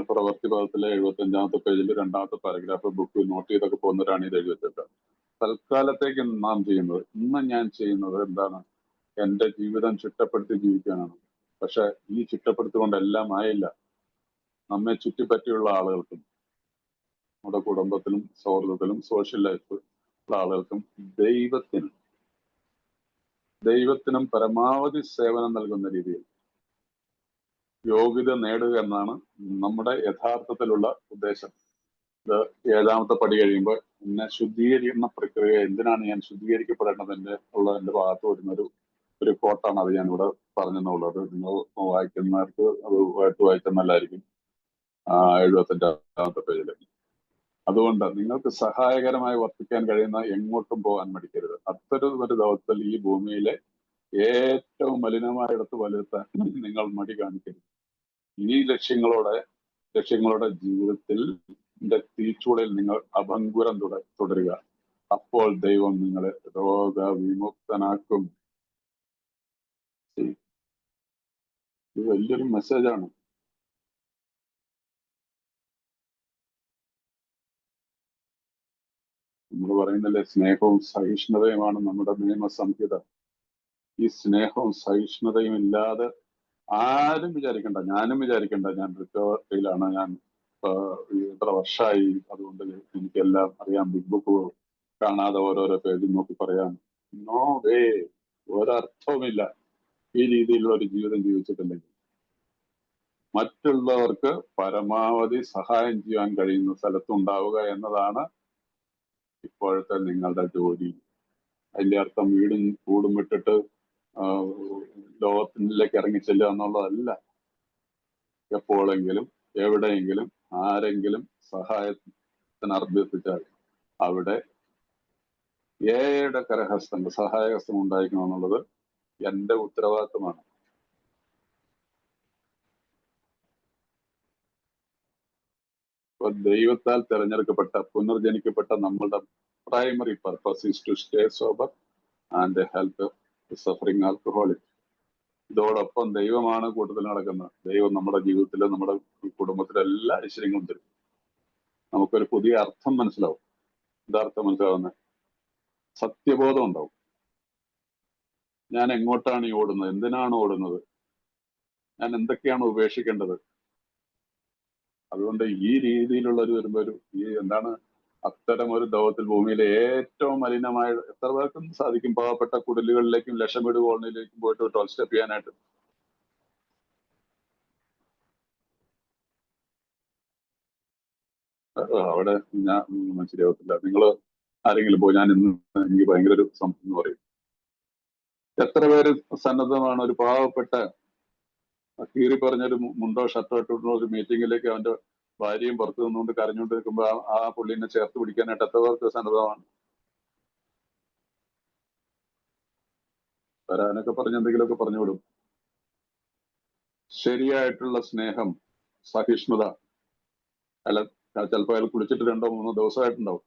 പ്രവൃത്തി പദത്തിലെ 75-ാമത്തെ പേജിൽ 2ാമത്തെ പാരഗ്രാഫ് ബുക്ക് നോട്ട് ചെയ്തൊക്കെ പോകുന്നവരാണ് ഇത് എഴുതിയിട്ടത്. തൽക്കാലത്തേക്ക് നാം ചെയ്യുന്നത്, ഇന്ന് ഞാൻ ചെയ്യുന്നത് എന്താണ്? എന്റെ ജീവിതം ചിട്ടപ്പെടുത്തി ജീവിക്കാനാണ്. പക്ഷെ ഈ ചിട്ടപ്പെടുത്തിക്കൊണ്ട് എല്ലാം ആയില്ല. നമ്മെ ചുറ്റിപ്പറ്റിയുള്ള ആളുകൾക്കും നമ്മുടെ കുടുംബത്തിലും സൗഹൃദത്തിലും സോഷ്യൽ ലൈഫ് ഉള്ള ആളുകൾക്കും ദൈവത്തിനും പരമാവധി സേവനം നൽകുന്ന രീതിയിൽ യോഗ്യത നേടുക എന്നാണ് നമ്മുടെ യഥാർത്ഥത്തിലുള്ള ഉദ്ദേശം. ഇത് 7ാമത്തെ പടി കഴിയുമ്പോൾ എന്നെ ശുദ്ധീകരിക്കുന്ന പ്രക്രിയ, എന്തിനാണ് ഞാൻ ശുദ്ധീകരിക്കപ്പെടേണ്ടത് എന്റെ ഭാഗത്ത് വരുന്ന ഒരു കോട്ടാണ്. അത് ഞാനിവിടെ പറഞ്ഞെന്നുള്ളത് നിങ്ങൾ വായിക്കുന്നവർക്ക് അത് വായിച്ചാൽ നല്ലതായിരിക്കും. 75-ാമത്തെ പേജില്. അതുകൊണ്ട് നിങ്ങൾക്ക് സഹായകരമായി വർത്തിക്കാൻ കഴിയുന്ന എങ്ങോട്ടും പോകാൻ മടിക്കരുത്. അത്തരം ഒരു ദൗത്യത്തിൽ ഈ ഭൂമിയിലെ ഏറ്റവും മലിനമായിടത്ത് വലുത്താൻ നിങ്ങൾ മടി കാണിക്കരുത്. ഈ ലക്ഷ്യങ്ങളോടെ ജീവിതത്തിൽ തീച്ചൂടയിൽ നിങ്ങൾ അഭംഗുരം തുടരുക. അപ്പോൾ ദൈവം നിങ്ങളെ രോഗവിമുക്തനാക്കും. ഇത് വലിയൊരു മെസ്സേജാണ്. നമ്മൾ പറയുന്നില്ലേ, സ്നേഹവും സഹിഷ്ണുതയുമാണ് നമ്മുടെ നിയമസംഹിത. ഈ സ്നേഹവും സഹിഷ്ണുതയും ഇല്ലാതെ ആരും വിചാരിക്കണ്ട, ഞാനും വിചാരിക്കണ്ട ഞാൻ റിക്കവറിയിലാണ്, ഞാൻ എത്ര വർഷമായി, അതുകൊണ്ട് എനിക്കെല്ലാം അറിയാം, ബിഗ് ബുക്ക് കാണാതെ ഓരോരോ പേജിൽ നോക്കി പറയാം. നോ വേ, ഒരർത്ഥവുമില്ല ഈ രീതിയിലുള്ള ഒരു ജീവിതം ജീവിച്ചിട്ടില്ലെങ്കിൽ. മറ്റുള്ളവർക്ക് പരമാവധി സഹായം ചെയ്യാൻ കഴിയുന്ന സ്ഥലത്തുണ്ടാവുക എന്നതാണ് ഇപ്പോഴത്തെ നിങ്ങളുടെ ജോലി. അതിന്റെ അർത്ഥം വീടും കൂടും വിട്ടിട്ട് ലോകത്തിലേക്ക് ഇറങ്ങിച്ചെല്ലുക എന്നുള്ളതല്ല. എപ്പോഴെങ്കിലും എവിടെയെങ്കിലും ആരെങ്കിലും സഹായത്തിന് അഭ്യർത്ഥിച്ചാൽ അവിടെ ഏയുടെ കരഹസ്തങ്ങൾ, സഹായഹസ്തം ഉണ്ടായിരിക്കണം എന്നുള്ളത് എന്റെ ഉത്തരവാദിത്വമാണ്. ദൈവത്താൽ തിരഞ്ഞെടുക്കപ്പെട്ട പുനർജനിക്കപ്പെട്ട നമ്മളുടെ primary purpose is to stay sober and help suffering alcoholic. ഇതോടൊപ്പം ദൈവമാണ് കൂട്ടത്തിൽ നടക്കുന്നത്. ദൈവം നമ്മുടെ ജീവിതത്തിലെ നമ്മുടെ കുടുംബത്തിലെ എല്ലാ ഐശ്വര്യങ്ങളും തരും. നമുക്കൊരു പുതിയ അർത്ഥം മനസ്സിലാവും. എന്താർത്ഥം മനസ്സിലാവുന്നത്? സത്യബോധം ഉണ്ടാവും. ഞാൻ എങ്ങോട്ടാണ് ഈ ഓടുന്നത്? എന്തിനാണ് ഓടുന്നത്? ഞാൻ എന്തൊക്കെയാണ് ഉപേക്ഷിക്കേണ്ടത്? അതുകൊണ്ട് ഈ രീതിയിലുള്ള വരുമ്പോൾ ഈ എന്താണ് അത്തരം ഒരു ദൗത്യത്തിൽ ഭൂമിയിലെ ഏറ്റവും മലിനമായ, എത്ര പേർക്കും സാധിക്കും പാവപ്പെട്ട കുടിലുകളിലേക്കും ലക്ഷംവീട് കോളനിയിലേക്കും പോയിട്ട് 12 സ്റ്റെപ്പ് ചെയ്യാനായിട്ട്? അവിടെ ഞാൻ ശരിയാവത്തില്ല. നിങ്ങൾ ആരെങ്കിലും പോയി ഞാൻ ഇന്ന് എനിക്ക് ഭയങ്കര ഒരു സംഭവം എന്ന് പറയും. എത്ര പേര് സന്നദ്ധമാണ് ഒരു പാവപ്പെട്ട കീറി പറഞ്ഞൊരു മുണ്ടോ ഷർട്ടോ ഇട്ടുള്ള ഒരു മീറ്റിങ്ങിലേക്ക് അവന്റെ ഭാര്യയും പുറത്തു നിന്നുകൊണ്ട് കരഞ്ഞുകൊണ്ട് നിൽക്കുമ്പോൾ ആ പുള്ളിനെ ചേർത്ത് പിടിക്കാനായിട്ട് എത്ര പേർക്ക് സന്നദ്ധമാണ്? വരാനൊക്കെ പറഞ്ഞ് എന്തെങ്കിലുമൊക്കെ പറഞ്ഞു വിടും. ശരിയായിട്ടുള്ള സ്നേഹം, സഹിഷ്ണുത. അല്ല, ചിലപ്പോൾ അയാൾ കുളിച്ചിട്ട് 2-3 ദിവസമായിട്ടുണ്ടാവും.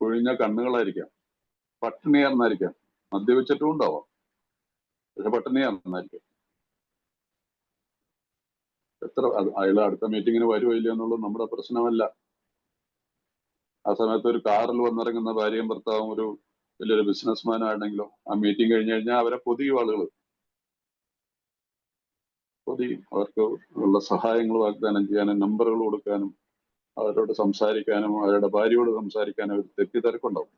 കുഴിഞ്ഞ കണ്ണുകളായിരിക്കാം, പട്ടിണിയാർന്നായിരിക്കാം, മദ്യപിച്ചിട്ടും ഉണ്ടാവാം. പക്ഷെ പട്ടിണിയാണെന്നായിരിക്കും. അയാൾ അടുത്ത മീറ്റിങ്ങിന് വരുമോ ഇല്ല എന്നുള്ളത് നമ്മുടെ പ്രശ്നമല്ല. ആ സമയത്ത് ഒരു കാറിൽ വന്നിറങ്ങുന്ന ഭാര്യയും ഭർത്താവും ഒരു വലിയൊരു ബിസിനസ്മാൻ ആണെങ്കിലോ ആ മീറ്റിംഗ് കഴിഞ്ഞ് കഴിഞ്ഞാൽ അവരെ പൊതിയും ആളുകൾ. അവർക്ക് ഉള്ള സഹായങ്ങൾ വാഗ്ദാനം ചെയ്യാനും നമ്പറുകൾ കൊടുക്കാനും അവരോട് സംസാരിക്കാനും അവരുടെ ഭാര്യയോട് സംസാരിക്കാനും ഒരു തെറ്റിത്തിരക്കുണ്ടാവും.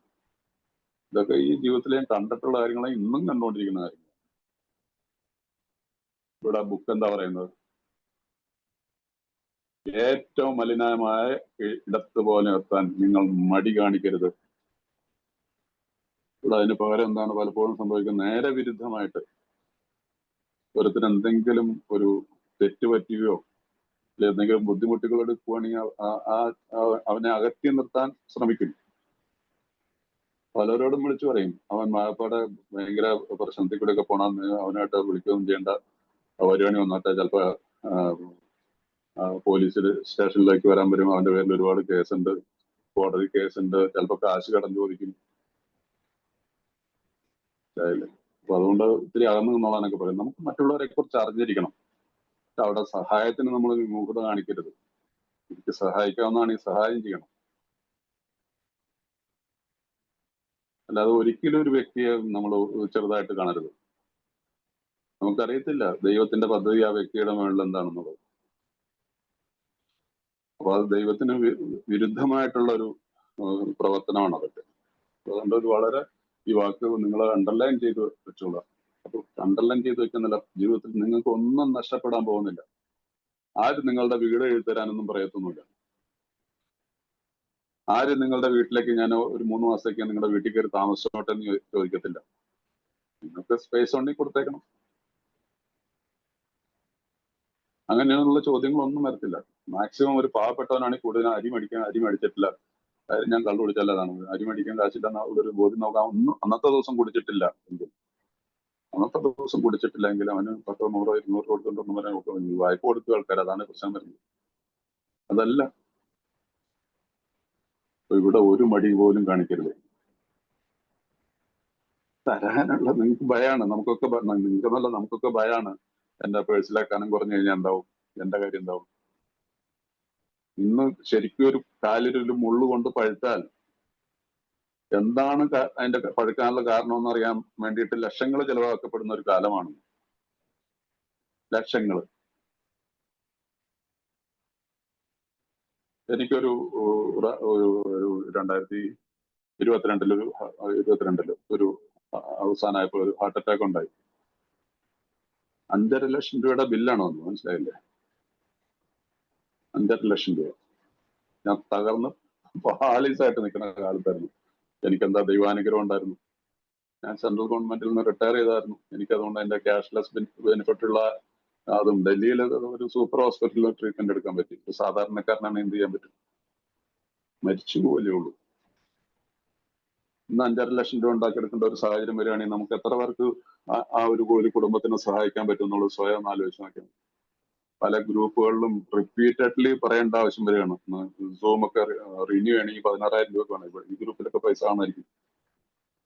ഇതൊക്കെ ഈ ജീവിതത്തിൽ ഞാൻ കണ്ടിട്ടുള്ള കാര്യങ്ങളെ ഇന്നും കണ്ടുകൊണ്ടിരിക്കുന്ന കാര്യങ്ങൾ. ഇവിടെ ബുക്ക് എന്താ പറയുന്നത്? ഏറ്റവും മലിനമായ ഇടത്ത് പോലെ എത്താൻ നിങ്ങൾ മടി കാണിക്കരുത്. ഇവിടെ അതിന് പകരം എന്താണ് പലപ്പോഴും സംഭവിക്കുന്നത്? നേരെ വിരുദ്ധമായിട്ട് ഒരുത്തിന് എന്തെങ്കിലും ഒരു തെറ്റ് പറ്റുകയോ അല്ലെങ്കിൽ എന്തെങ്കിലും ബുദ്ധിമുട്ടുകൾ എടുക്കുകയാണെങ്കിൽ അവനെ അകറ്റി നിർത്താൻ ശ്രമിക്കും. പലരോടും വിളിച്ചു പറയും അവൻ മാപ്പാടെ ഭയങ്കര പ്രശ്നത്തിൽ കൂടെ ഒക്കെ പോണമെന്ന്, അവനായിട്ട് വിളിക്കുകയൊന്നും ചെയ്യേണ്ട, വരുവാണി വന്നിട്ട് ചിലപ്പോ പോലീസിൽ സ്റ്റേഷനിലേക്ക് വരാൻ വരും, അവന്റെ പേരിൽ ഒരുപാട് കേസുണ്ട്, കോടതി കേസുണ്ട്, ചിലപ്പോ കാശ് കടം ചോദിക്കും. അപ്പൊ അതുകൊണ്ട് ഇത്തിരി അകന്നു നിന്നോളാനൊക്കെ പറയും. നമുക്ക് മറ്റുള്ളവരെ കുറിച്ച് അറിഞ്ഞിരിക്കണം. അവിടെ സഹായത്തിന് നമ്മൾ വിമുഖത കാണിക്കരുത്. എനിക്ക് സഹായിക്കാവുന്നതാണെങ്കിൽ സഹായം ചെയ്യണം. അല്ലാതെ ഒരിക്കലും ഒരു വ്യക്തിയെ നമ്മൾ ചെറുതായിട്ട് കാണരുത്. നമുക്കറിയത്തില്ല ദൈവത്തിന്റെ പദ്ധതി ആ വ്യക്തിയുടെ മുകളിൽ എന്താണെന്നുള്ളത്. അപ്പൊ അത് ദൈവത്തിന് വിരുദ്ധമായിട്ടുള്ള ഒരു പ്രവർത്തനമാണ് അതൊക്കെ. അതുകൊണ്ട് ഒരു വളരെ ഈ വാക്ക് നിങ്ങൾ അണ്ടർലൈൻ ചെയ്ത് വെച്ചോളാം. അപ്പൊ അണ്ടർലൈൻ ചെയ്ത് വെക്കുന്നില്ല, ജീവിതത്തിൽ നിങ്ങൾക്ക് ഒന്നും നഷ്ടപ്പെടാൻ പോകുന്നില്ല. ആരും നിങ്ങളുടെ വീട് എഴുതരാനൊന്നും പറയത്തൊന്നുമില്ല. ആരും നിങ്ങളുടെ വീട്ടിലേക്ക് ഞാൻ ഒരു 3 മാസത്തേക്ക് നിങ്ങളുടെ വീട്ടിൽ കയറി താമസിച്ചോട്ടെ എന്ന് ചോദിക്കത്തില്ല. നിങ്ങൾക്ക് സ്പേസ് ഉണ്ടെങ്കിൽ കൊടുത്തേക്കണം. അങ്ങനെയുള്ള ചോദ്യങ്ങളൊന്നും വരത്തില്ല. മാക്സിമം ഒരു പാവപ്പെട്ടവനാണെങ്കിൽ കൂടുതൽ അരി മേടിച്ചിട്ടില്ല, ഞാൻ കള്ളു കുടിച്ചല്ലതാണ്, അരി മേടിക്കാൻ കാശില്ലെന്ന ഒരു ബോധ്യം നോക്കാം. അന്നത്തെ ദിവസം കുടിച്ചിട്ടില്ല എങ്കിൽ അവന് 10, 100, 200 കൊടുത്തിട്ടൊന്നും പറയാൻ വായ്പ കൊടുത്ത ആൾക്കാർ, അതാണ് പ്രശ്നം വരുന്നത്. അതല്ല, ഇവിടെ ഒരു മടി പോലും കാണിക്കരുത്. തരാനുള്ള നിങ്ങൾക്ക് ഭയാണ്, നിങ്ങൾക്കെന്നല്ല നമുക്കൊക്കെ ഭയാണ്. എന്റെ പേഴ്സിലെ കനം കുറഞ്ഞു കഴിഞ്ഞാൽ എന്താവും, എന്റെ കാര്യം എന്താവും. ഇന്ന് ശരിക്കും ഒരു കാലിലൊരു മുള്ളു കൊണ്ട് പഴുത്താൽ എന്താണ് അതിന്റെ പഴുക്കാനുള്ള കാരണം എന്ന് അറിയാൻ വേണ്ടിയിട്ട് ലക്ഷങ്ങൾ ചെലവാക്കപ്പെടുന്ന ഒരു കാലമാണ്. ലക്ഷങ്ങൾ. എനിക്കൊരു 2022 ഒരു അവസാനമായപ്പോൾ ഒരു ഹാർട്ട് അറ്റാക്ക് ഉണ്ടായി. 5.5 ലക്ഷം രൂപയുടെ ബില്ലാണ് വന്നത്. മനസ്സിലായില്ലേ? 5.5 ലക്ഷം രൂപ. ഞാൻ തകർന്ന് പാളീസായിട്ട് നിൽക്കുന്ന കാലത്തായിരുന്നു. എനിക്കെന്താ ദൈവാനുഗ്രഹം ഉണ്ടായിരുന്നു. ഞാൻ സെൻട്രൽ ഗവൺമെന്റിൽ നിന്ന് റിട്ടയർ ചെയ്തായിരുന്നു. എനിക്കതുകൊണ്ട് അതിന്റെ ക്യാഷ്ലെസ് ബെനിഫിറ്റ് ഉള്ള അതും ഡൽഹിയിൽ ഒരു സൂപ്പർ ഹോസ്പിറ്റലിൽ ട്രീറ്റ്മെന്റ് എടുക്കാൻ പറ്റി. ഒരു സാധാരണക്കാരനാണ് എന്ത് ചെയ്യാൻ പറ്റും? മരിച്ചു പോലേ ഉള്ളൂ. ഇന്ന് 5.5 ലക്ഷം രൂപ ഉണ്ടാക്കിയെടുക്കേണ്ട ഒരു സാഹചര്യം വരികയാണെങ്കിൽ നമുക്ക് എത്ര പേർക്ക് ആ ഒരു കുടുംബത്തിനെ സഹായിക്കാൻ പറ്റും എന്നുള്ളത് സ്വയം ഒന്ന് ആലോചിച്ച് നോക്കിയാൽ. പല ഗ്രൂപ്പുകളിലും റിപ്പീറ്റഡ്ലി പറയേണ്ട ആവശ്യം വരികയാണ്. സൂം ഒക്കെ റിന്യൂ ചെയ്യണമെങ്കിൽ 16,000 രൂപ വേണം. ഈ ഗ്രൂപ്പിലൊക്കെ പൈസ കാണായിരിക്കും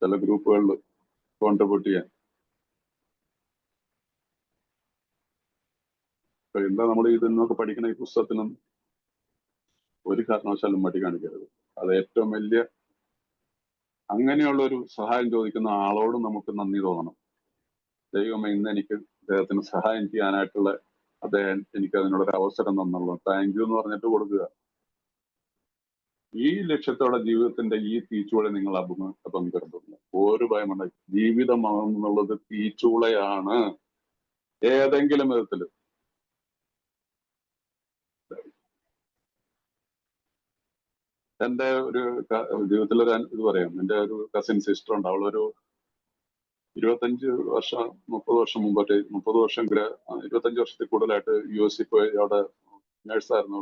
ചില ഗ്രൂപ്പുകളിൽ കോൺട്രിബ്യൂട്ട് ചെയ്യാൻ. എന്താ നമ്മൾ ഇതിന്നൊക്കെ പഠിക്കുന്ന ഈ പുസ്തകത്തിനും ഒരു കാരണവശാലും മടി കാണിക്കരുത്. അത് ഏറ്റവും വലിയ അങ്ങനെയുള്ള ഒരു സഹായം ചോദിക്കുന്ന ആളോട് നമുക്ക് നന്ദി തോന്നണം. ദൈവമേ, ഇന്ന് എനിക്ക് അദ്ദേഹത്തിന് സഹായം ചെയ്യാനായിട്ടുള്ള അദ്ദേഹം എനിക്ക് അതിനുള്ളൊരു അവസരം തന്നുള്ളൂ, താങ്ക് യു എന്ന് പറഞ്ഞിട്ട് കൊടുക്കുക. ഈ ലക്ഷ്യത്തോടെ ജീവിതത്തിന്റെ ഈ തീച്ചൂളെ നിങ്ങൾ അപങ്കരുന്നില്ല. ഒരു ഭയമുണ്ട്. ജീവിതമാണെന്നുള്ളത് തീച്ചൂളയാണ്. ഏതെങ്കിലും വിധത്തില് എന്റെ ഒരു ജീവിതത്തിലൊരു ഇത് പറയാം. എന്റെ ഒരു കസിൻ സിസ്റ്റർ ഉണ്ട്. അവളൊരു 25 വർഷം 30 വർഷം മുമ്പോട്ട് 30 വർഷം 25 വർഷത്തിൽ കൂടുതലായിട്ട് US പോയി അവിടെ നേഴ്സായിരുന്നു.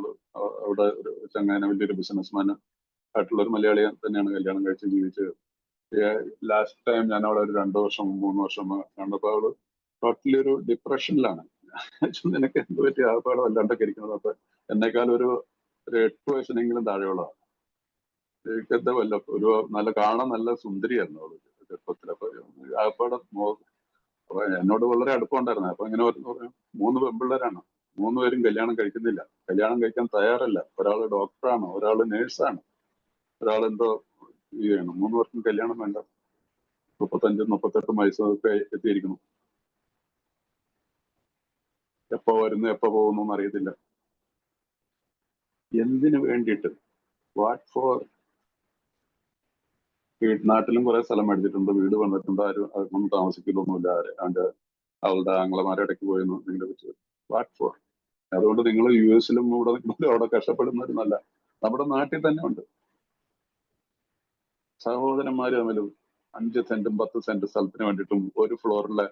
അവിടെ ഒരു ചങ്ങാന വലിയൊരു ബിസിനസ്മാൻ ആയിട്ടുള്ള ഒരു മലയാളിയെ തന്നെയാണ് കല്യാണം കഴിച്ച് ജീവിച്ചത്. ലാസ്റ്റ് ടൈം ഞാൻ അവിടെ ഒരു 2 വർഷം 3 വർഷം കണ്ടപ്പോൾ അവള് ടോട്ടലി ഒരു ഡിപ്രഷനിലാണ്. നിനക്ക് എന്ത് പറ്റി ആകപ്പാടെ വല്ലാണ്ടൊക്കെ ഇരിക്കുന്നത്. അപ്പൊ എന്നെക്കാൾ ഒരു 8 വയസ്സിനെങ്കിലും താഴെയുള്ളതാണ്. എനിക്കെന്താ ഒരു കാണാൻ നല്ല സുന്ദരിയായിരുന്നു അവള് ചെറുപ്പത്തിൽ. അപ്പൊ ആകപ്പാടെ അപ്പൊ എന്നോട് വളരെ അടുപ്പമുണ്ടായിരുന്നു. അപ്പൊ ഇങ്ങനെ പറഞ്ഞു, 3 പെൺപിള്ളേരാണ്, 3 പേരും കല്യാണം കഴിക്കുന്നില്ല, കല്യാണം കഴിക്കാൻ തയ്യാറല്ല. ഒരാള് ഡോക്ടറാണ്, ഒരാള് നേഴ്സാണ്, ഒരാൾ എന്തോ ചെയ്യണം. 3 പേർക്കും കല്യാണം വേണ്ട. 35, 38 വയസ്സൊക്കെ എത്തിയിരിക്കുന്നു. എപ്പോ വരുന്നു എപ്പോ പോകുന്നു എന്ന് അറിയത്തില്ല. എന്തിനു വേണ്ടിയിട്ട്? What for? നാട്ടിലും കുറെ സ്ഥലം മേടിച്ചിട്ടുണ്ട്, വീട് വന്നിട്ടുണ്ട്, ആരും ഒന്നും താമസിക്കുന്നൊന്നുമില്ല. അവളുടെ ആംഗ്ലമാരെ ഇടയ്ക്ക് പോയെന്ന് നിങ്ങളെ വെച്ച് വാട്ട് ഫോർ? അതുകൊണ്ട് നിങ്ങൾ US ഇവിടെ നിൽക്കുമ്പോൾ അവിടെ കഷ്ടപ്പെടുന്നവരുന്നല്ല, നമ്മുടെ നാട്ടിൽ തന്നെ ഉണ്ട് സഹോദരന്മാര് തമ്മിൽ 5 സെന്റും 10 സെന്റ് സ്ഥലത്തിന് വേണ്ടിയിട്ടും ഒരു ഫ്ലോറിലെ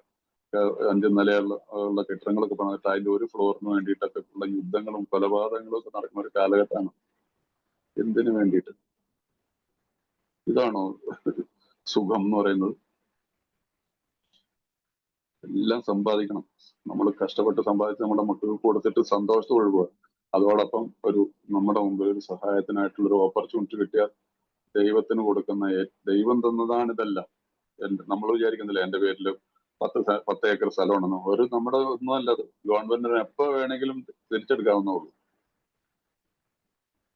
5 നിലയുള്ള കെട്ടിടങ്ങളൊക്കെ പണിതിട്ട് അതിന്റെ ഒരു ഫ്ലോറിന് വേണ്ടിയിട്ടൊക്കെ ഉള്ള യുദ്ധങ്ങളും കൊലപാതകങ്ങളും ഒക്കെ നടക്കുന്ന ഒരു കാലഘട്ടമാണ്. എന്തിനു വേണ്ടിയിട്ട്? ഇതാണോ സുഖം എന്ന് പറയുന്നത്? എല്ലാം സമ്പാദിക്കണം, നമ്മൾ കഷ്ടപ്പെട്ട് സമ്പാദിച്ച് നമ്മുടെ മക്കൾക്ക് കൊടുത്തിട്ട് സന്തോഷത്തോടെ പോവുക. അതോടൊപ്പം നമ്മുടെ മുമ്പിൽ ഒരു സഹായത്തിനായിട്ടുള്ള ഒരു ഓപ്പർച്യൂണിറ്റി കിട്ടിയാൽ ദൈവത്തിന് കൊടുക്കുന്ന, ദൈവം തന്നതാണ് ഇതെല്ലാം. നമ്മൾ വിചാരിക്കുന്നില്ല എന്റെ പേരിൽ 10 ഏക്കർ സ്ഥലമുണ്ടെന്ന്. നമ്മുടെ ഒന്നും അല്ലത്. ഗവൺമെന്റിന് എപ്പോ വേണമെങ്കിലും തിരിച്ചെടുക്കാവുന്നുള്ളൂ.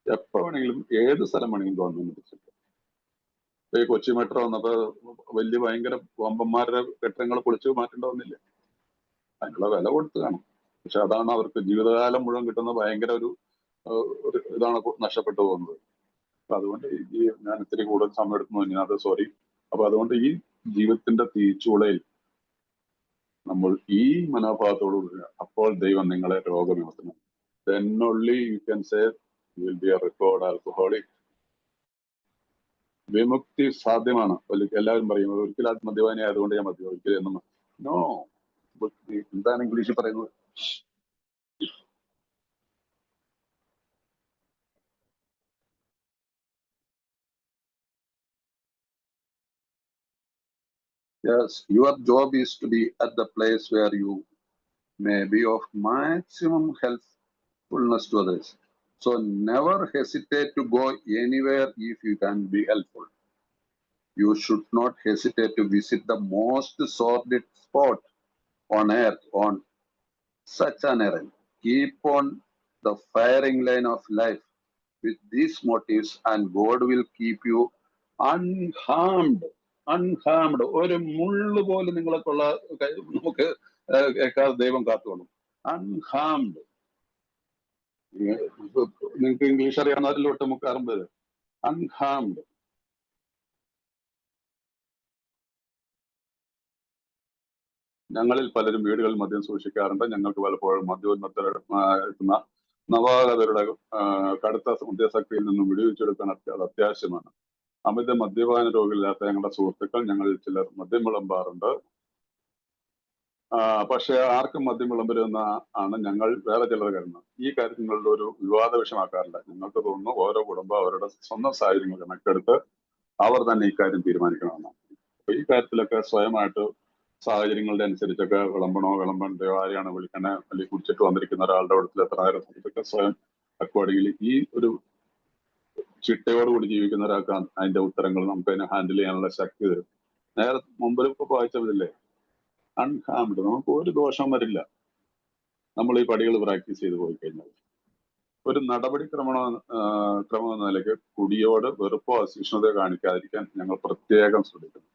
എപ്പോ വേണമെങ്കിലും ഏത് സ്ഥലം വേണമെങ്കിലും ഗവൺമെന്റ് തിരിച്ചെടുക്കാം. ഈ കൊച്ചി മെട്രോ വന്നപ്പോ വലിയ ഭയങ്കര വമ്പന്മാരുടെ കെട്ടിടങ്ങൾ പൊളിച്ചു മാറ്റേണ്ട വന്നില്ല. അതിനുള്ള വില കൊടുത്ത് കാണും. പക്ഷെ അതാണ് അവർക്ക് ജീവിതകാലം മുഴുവൻ കിട്ടുന്ന ഭയങ്കര ഒരു ഇതാണ് നഷ്ടപ്പെട്ടു പോകുന്നത്. അപ്പൊ അതുകൊണ്ട് ഞാൻ ഇത്തിരി കൂടുതൽ സമയം എടുക്കുന്നു, അത് സോറി. അപ്പൊ അതുകൊണ്ട് ഈ ജീവിതത്തിന്റെ തീച്ചൂളയിൽ നമ്മൾ ഈ മനോഭാവത്തോടു കൂടി, അപ്പോൾ ദൈവം നിങ്ങളെ രോഗവിമുക്തനാക്കും. Then only you can say you will be a recovered alcoholic. വിമുക്തി സാധ്യമാണ്. എല്ലാവരും പറയും ഒരിക്കലും അത് മദ്യപാനി ആയതുകൊണ്ട് ഞാൻ ഒരിക്കലും എന്നും നോ. എന്താണ് ഇംഗ്ലീഷിൽ പറയുന്നത്? Yes, your job is to be at the place where you may be of maximum helpfulness to others. So never hesitate to go anywhere if you can be helpful. You should not hesitate to visit the most sordid spot on earth on such an errand. Keep on the firing line of life with these motives and God will keep you unharmed. Unharmed. ഒരു മുള്ളു പോലും നിങ്ങൾക്കുള്ള നമുക്ക് ദൈവം കാത്തുകൊള്ളും. Unharmed. നിങ്ങൾക്ക് English അറിയാവുന്നവരിൽ ഒട്ടുമുക്കാറും പേര് unharmed. ഞങ്ങളിൽ പലരും വീടുകളിൽ മദ്യം സൂക്ഷിക്കാറുണ്ട്. ഞങ്ങൾക്ക് പലപ്പോഴും മദ്യോന്മത്തരെത്തുന്ന നവാഗതരുടെ കടുത്ത മദ്യാസക്തിയിൽ നിന്നും വിടുവിച്ചെടുക്കാൻ അത് അത്യാവശ്യമാണ്. അമിത മദ്യപാന രോഗികളില്ലാത്ത ഞങ്ങളുടെ സുഹൃത്തുക്കൾ ഞങ്ങളിൽ ചിലർ മദ്യം വിളമ്പാറുണ്ട്. പക്ഷെ ആർക്കും മദ്യം വിളമ്പരുന്ന ആണ് ഞങ്ങൾ വേറെ ചിലർ കരുതുന്നത്. ഈ കാര്യം നിങ്ങളുടെ ഒരു വിവാദ വിഷയമാക്കാറില്ല. ഞങ്ങൾക്ക് തോന്നുന്നു ഓരോ കുടുംബം അവരുടെ സ്വന്തം സാഹചര്യങ്ങൾ കണക്കെടുത്ത് അവർ തന്നെ ഈ കാര്യം തീരുമാനിക്കണമെന്നാണ്. അപ്പൊ ഈ കാര്യത്തിലൊക്കെ സ്വയമായിട്ട് സാഹചര്യങ്ങളുടെ അനുസരിച്ചൊക്കെ വിളമ്പണ്ടയോ, ആരെയാണ് വിളിക്കണേ, അല്ലെങ്കിൽ കുടിച്ചിട്ട് വന്നിരിക്കുന്ന ഒരാളുടെ അടുത്ത് എത്ര നേരം ഇതൊക്കെ സ്വയം അക്കോർഡിംഗ്ലി ഈ ഒരു ചിട്ടയോടുകൂടി ജീവിക്കുന്ന ഒരാൾക്ക് അതിന്റെ ഉത്തരങ്ങൾ നമുക്ക് അതിനെ ഹാൻഡിൽ ചെയ്യാനുള്ള ശക്തി തരും. നേരെ മുമ്പിൽ ഇപ്പൊ വായിച്ചതില്ലേ, അൺഹാംഡ്, നമുക്ക് ഒരു ദോഷം വരില്ല നമ്മൾ ഈ പടികൾ പ്രാക്ടീസ് ചെയ്ത് പോയി കഴിഞ്ഞാൽ. ഒരു നടപടിക്രമം എന്ന നിലയ്ക്ക് കുടിയോട് വെറുപ്പോ അസഹിഷ്ണുതയോ കാണിക്കാതിരിക്കാൻ ഞങ്ങൾ പ്രത്യേകം ശ്രദ്ധിക്കുന്നു.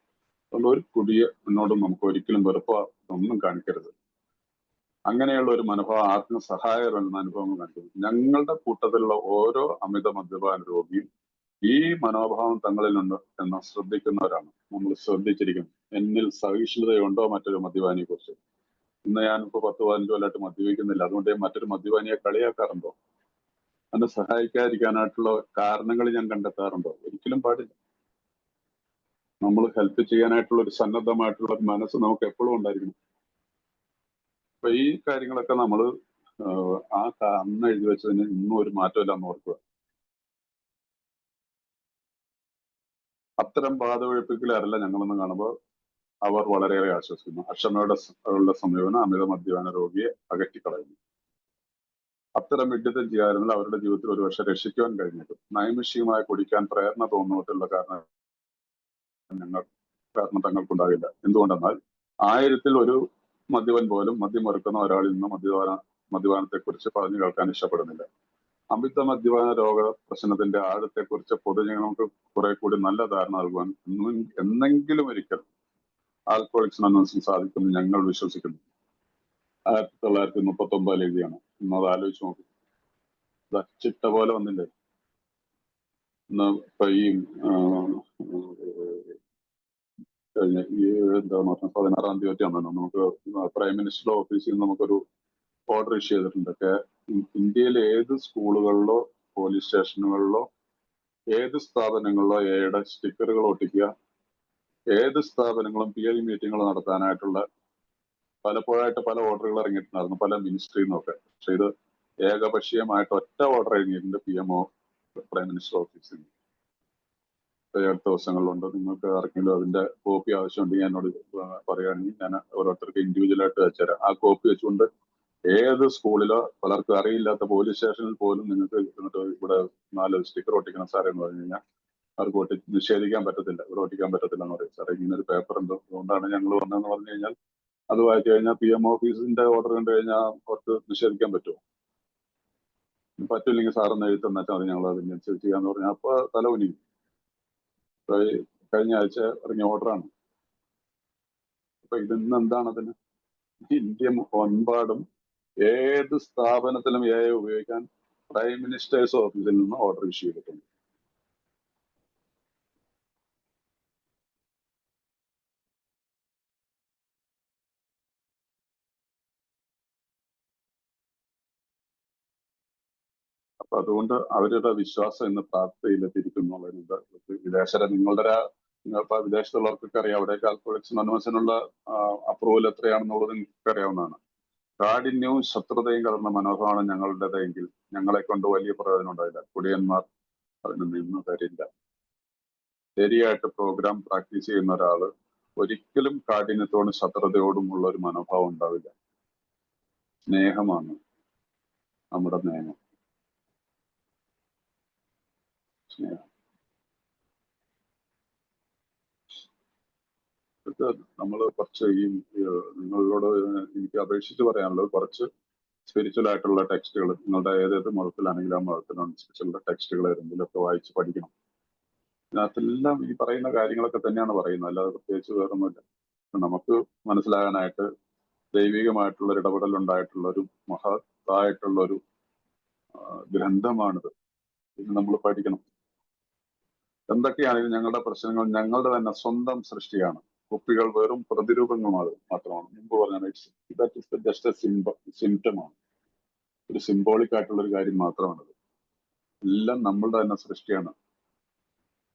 അതുകൊണ്ട് ഒരു കുടിയോടും നമുക്ക് ഒരിക്കലും വെറുപ്പോ ഒന്നും കാണിക്കരുത്. അങ്ങനെയുള്ള ഒരു മനോഭാവം ആർക്കും സഹായകരമെന്ന അനുഭവങ്ങൾ കാണിക്കുന്നു. ഞങ്ങളുടെ കൂട്ടത്തിലുള്ള ഓരോ അമിത മദ്യപാന രോഗിയും ഈ മനോഭാവം തങ്ങളിലുണ്ട് എന്ന് ശ്രദ്ധിക്കുന്നവരാണ്. നമ്മൾ ശ്രദ്ധിച്ചിരിക്കുന്നു. എന്നിൽ സഹിഷ്ണുതയുണ്ടോ മറ്റൊരു മദ്യപാനിയെ കുറിച്ച്? ഇന്ന് ഞാനിപ്പോ 10-15 കൊല്ലമായിട്ട് മദ്യപിക്കുന്നില്ല, അതുകൊണ്ട് മറ്റൊരു മദ്യപാനിയെ കളിയാക്കാറുണ്ടോ? എന്നെ സഹായിക്കാതിരിക്കാനായിട്ടുള്ള കാരണങ്ങൾ ഞാൻ കണ്ടെത്താറുണ്ടോ? ഒരിക്കലും പാടില്ല. നമ്മൾ ഹെൽപ്പ് ചെയ്യാനായിട്ടുള്ള ഒരു സന്നദ്ധമായിട്ടുള്ള മനസ്സ് നമുക്ക് എപ്പോഴും ഉണ്ടായിരിക്കണം. അപ്പൊ ഈ കാര്യങ്ങളൊക്കെ നമ്മൾ അന്ന് എഴുതി വെച്ചതിന് ഇന്നും ഒരു മാറ്റമില്ല എന്ന് ഓർക്കുക. അത്തരം ബാധവഴിപ്പിക്കലല്ല ഞങ്ങളെന്ന് കാണുമ്പോൾ അവർ വളരെയേറെ ആശ്വസിക്കുന്നു. അക്ഷമയുടെ ഉള്ള സമീപനം അമിത മദ്യപാന രോഗിയെ അകറ്റിക്കളയുന്നു. അത്തരം വിഡ്ഢിത്തം ചെയ്യാറുണ്ടെങ്കിൽ അവരുടെ ജീവിതത്തിൽ ഒരുപക്ഷെ രക്ഷിക്കുവാൻ കഴിഞ്ഞേക്കും. നൈമിഷികമായി കുടിക്കാൻ പ്രേരണ തോന്നുന്നതിലുള്ള കാരണം തങ്ങൾക്കുണ്ടാകില്ല. എന്തുകൊണ്ടെന്നാൽ 1000-ൽ ഒരു മദ്യപൻ പോലും മദ്യമറുക്കുന്ന ഒരാളിൽ നിന്ന് മദ്യപാനത്തെക്കുറിച്ച് പറഞ്ഞു കേൾക്കാൻ ഇഷ്ടപ്പെടുന്നില്ല. അമിത മദ്യപാന രോഗ പ്രശ്നത്തിന്റെ ആഴത്തെക്കുറിച്ച് പൊതുജനങ്ങൾക്ക് കുറെ കൂടി നല്ല ധാരണ നൽകുവാൻ എന്നെങ്കിലും ഒരിക്കൽ ആൽക്കഹോളിക്സ് അനോൺസിന് സാധിക്കുമെന്ന് ഞങ്ങൾ വിശ്വസിക്കുന്നു. 1939 എഴുതിയാണ്. ഇന്നത് ആലോചിച്ച് നോക്കും. ചിട്ട പോലെ വന്നില്ലേ? ഇന്ന് ഇപ്പൊ ഈ കഴിഞ്ഞ ഈ എന്താ 16-ാം തീയതി ആണെന്ന് നമുക്ക് പ്രൈം മിനിസ്റ്ററുടെ ഓഫീസിൽ നിന്ന് നമുക്കൊരു ഓർഡർ ഇഷ്യൂ ചെയ്തിട്ടുണ്ട്. ഇന്ത്യയിലെ ഏത് സ്കൂളുകളിലോ പോലീസ് സ്റ്റേഷനുകളിലോ ഏത് സ്ഥാപനങ്ങളിലോ എയുടെ സ്റ്റിക്കറുകൾ ഒട്ടിക്കുക, ഏത് സ്ഥാപനങ്ങളും PI മീറ്റിങ്ങുകൾ നടത്താനായിട്ടുള്ള പലപ്പോഴായിട്ട് പല ഓർഡറുകൾ ഇറങ്ങിയിട്ടുണ്ടായിരുന്നു പല മിനിസ്ട്രിയിൽ നിന്നൊക്കെ. പക്ഷെ ഇത് ഏകപക്ഷീയമായിട്ട് ഒറ്റ ഓർഡർ ഇറങ്ങിയിട്ടുണ്ട് PMO പ്രൈം മിനിസ്റ്റർ ഓഫീസിൽ നിന്ന്. അടുത്ത ദിവസങ്ങളിലുണ്ട്. നിങ്ങൾക്ക് ആർക്കെങ്കിലും അതിന്റെ കോപ്പി ആവശ്യമുണ്ടെങ്കിൽ എന്നോട് പറയുകയാണെങ്കിൽ ഞാൻ ഓരോരുത്തർക്ക് ഇൻഡിവിജ്വലായിട്ട് വെച്ചുതരാം. ആ കോപ്പി വെച്ചുകൊണ്ട് ഏത് സ്കൂളിലോ പലർക്കും അറിയില്ലാത്ത പോലീസ് സ്റ്റേഷനിൽ പോലും നിങ്ങൾക്ക് ഇവിടെ 4 സ്റ്റിക്കർ ഒട്ടിക്കണം സാറേ എന്ന് പറഞ്ഞു കഴിഞ്ഞാൽ അവർക്ക് നിഷേധിക്കാൻ പറ്റത്തില്ല. ഇവിടെ ഒട്ടിക്കാൻ പറ്റത്തില്ല എന്ന് പറയും. സാറേ ഇങ്ങനൊരു പേപ്പർ ഉണ്ട്, അതുകൊണ്ടാണ് ഞങ്ങൾ വന്നതെന്ന് പറഞ്ഞു കഴിഞ്ഞാൽ അത് വായിച്ചു കഴിഞ്ഞാൽ PMO ഓഫീസിന്റെ ഓർഡർ കണ്ടു കഴിഞ്ഞാൽ അവർക്ക് നിഷേധിക്കാൻ പറ്റുമോ? പറ്റില്ലെങ്കിൽ സാറൊന്ന് എഴുത്തെന്ന് വെച്ചാൽ അത് ഞങ്ങൾ അതിനനുസരിച്ച് ചെയ്യാന്ന് പറഞ്ഞാൽ അപ്പൊ തലകുനി. കഴിഞ്ഞ ആഴ്ച ഇറങ്ങിയ ഓർഡറാണ്. അപ്പൊ ഇതിന്ന് എന്താണ് അതിന്? ഇന്ത്യ ഒൻപാടും ഏത് സ്ഥാപനത്തിലും AI ഉപയോഗിക്കാൻ പ്രൈം മിനിസ്റ്റേഴ്സ് ഓഫീസിൽ നിന്ന് ഓർഡർ ഇഷ്യൂ ചെയ്തിട്ടുണ്ട്. അപ്പൊ അതുകൊണ്ട് അവരുടെ വിശ്വാസം ഇന്ന് പ്രാപ്തിയിലെത്തിയിരിക്കുന്നുള്ളത്. നിങ്ങളിപ്പോ വിദേശത്തുള്ളവർക്കൊക്കെ അറിയാം, അവിടേക്ക് ആൽക്കഹോളിക്സ് അനോൺസിനുള്ള അപ്രൂവൽ എത്രയാണെന്നുള്ളത് നിങ്ങൾക്ക് അറിയാവുന്നതാണ്. കാഠിന്യവും ശത്രുതയും കലർന്ന മനോഭാവമാണ് ഞങ്ങളുടേതെങ്കിൽ ഞങ്ങളെ കൊണ്ട് വലിയ പ്രയോജനം ഉണ്ടായില്ല. കുടിയന്മാർ അതിന് നിന്ന് തരില്ല. ശരിയായിട്ട് പ്രോഗ്രാം പ്രാക്ടീസ് ചെയ്യുന്ന ഒരാള് ഒരിക്കലും കാഠിന്യത്തോടും ശത്രുതയോടും ഉള്ള ഒരു മനോഭാവം ഉണ്ടാവില്ല. സ്നേഹമാണ് നമ്മുടെ നിയമം. സ്നേഹം. നമ്മൾ കുറച്ച് നിങ്ങളോട് എനിക്ക് അപേക്ഷിച്ച് പറയാനുള്ളത് കുറച്ച് സ്പിരിച്വൽ ആയിട്ടുള്ള ടെക്സ്റ്റുകൾ നിങ്ങളുടെ ഏതേത് മതത്തിലാണെങ്കിലും ആ മതത്തിനനുസരിച്ചുള്ള ടെക്സ്റ്റുകൾ ഏതെങ്കിലുമൊക്കെ വായിച്ച് പഠിക്കണം. ഇതിനകത്തെല്ലാം ഈ പറയുന്ന കാര്യങ്ങളൊക്കെ തന്നെയാണ് പറയുന്നത്, അല്ലാതെ പ്രത്യേകിച്ച് വേറൊന്നുമില്ല. നമുക്ക് മനസ്സിലാകാനായിട്ട് ദൈവികമായിട്ടുള്ള ഒരു ഇടപെടൽ ഉണ്ടായിട്ടുള്ള ഒരു മഹത്തായിട്ടുള്ള ഒരു ഗ്രന്ഥമാണിത്. ഇത് നമ്മൾ പഠിക്കണം. എന്തൊക്കെയാണെങ്കിലും ഞങ്ങളുടെ പ്രശ്നങ്ങൾ ഞങ്ങളുടെ തന്നെ സ്വന്തം സൃഷ്ടിയാണ്. കുപ്പികൾ വെറും പ്രതിരൂപങ്ങൾ മാത്രമാണ്. മുമ്പ് പറഞ്ഞാൽ ജസ്റ്റ് സിംറ്റമാണ്, ഒരു സിംബോളിക് ആയിട്ടുള്ള ഒരു കാര്യം മാത്രമാണത്. എല്ലാം നമ്മളുടെ തന്നെ സൃഷ്ടിയാണ്.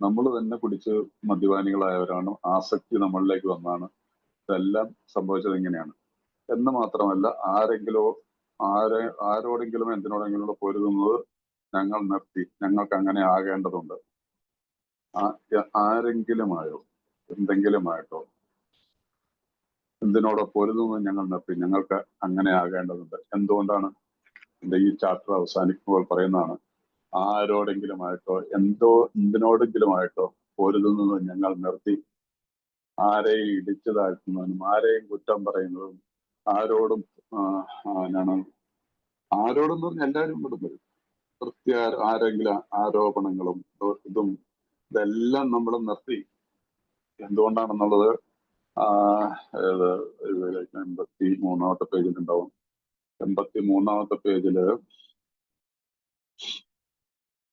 നമ്മൾ തന്നെ കുടിച്ച് മദ്യപാനികളായവരാണ്. ആസക്തി നമ്മളിലേക്ക് വന്നാണ് ഇതെല്ലാം സംഭവിച്ചത്. ഇങ്ങനെയാണ് എന്ന് മാത്രമല്ല, ആരോടെങ്കിലും എന്തിനോടെങ്കിലും പൊരുതുന്നത് ഞങ്ങൾ നിർത്തി. ഞങ്ങൾക്ക് അങ്ങനെ ആകേണ്ടതുണ്ട്. ആരെങ്കിലുമായോ എന്തെങ്കിലുമായിട്ടോ എന്തിനോടോ പൊരുതുന്നത് ഞങ്ങൾ നിർത്തി. ഞങ്ങൾക്ക് അങ്ങനെ ആകേണ്ടതുണ്ട്. എന്തുകൊണ്ടാണ്? എന്റെ ഈ ചാപ്റ്റർ അവസാനിക്കുമ്പോൾ പറയുന്നതാണ്, ആരോടെങ്കിലുമായിട്ടോ എന്തിനോടെങ്കിലുമായിട്ടോ പൊരുതുന്നത് ഞങ്ങൾ നിർത്തി. ആരെയും ഇടിച്ചു താഴ്ത്തുന്നതിനും ആരെയും കുറ്റം പറയുന്നതും ആരോടും ആരോടെന്ന് പറഞ്ഞാൽ എല്ലാവരും വിടുന്നത് ആരെങ്കിലും ആരോപണങ്ങളും ഇതെല്ലാം നമ്മൾ നിർത്തി. എന്തുകൊണ്ടാണെന്നുള്ളത് 83-ാമത്തെ പേജിലുണ്ടാവും. 83-ാമത്തെ പേജില്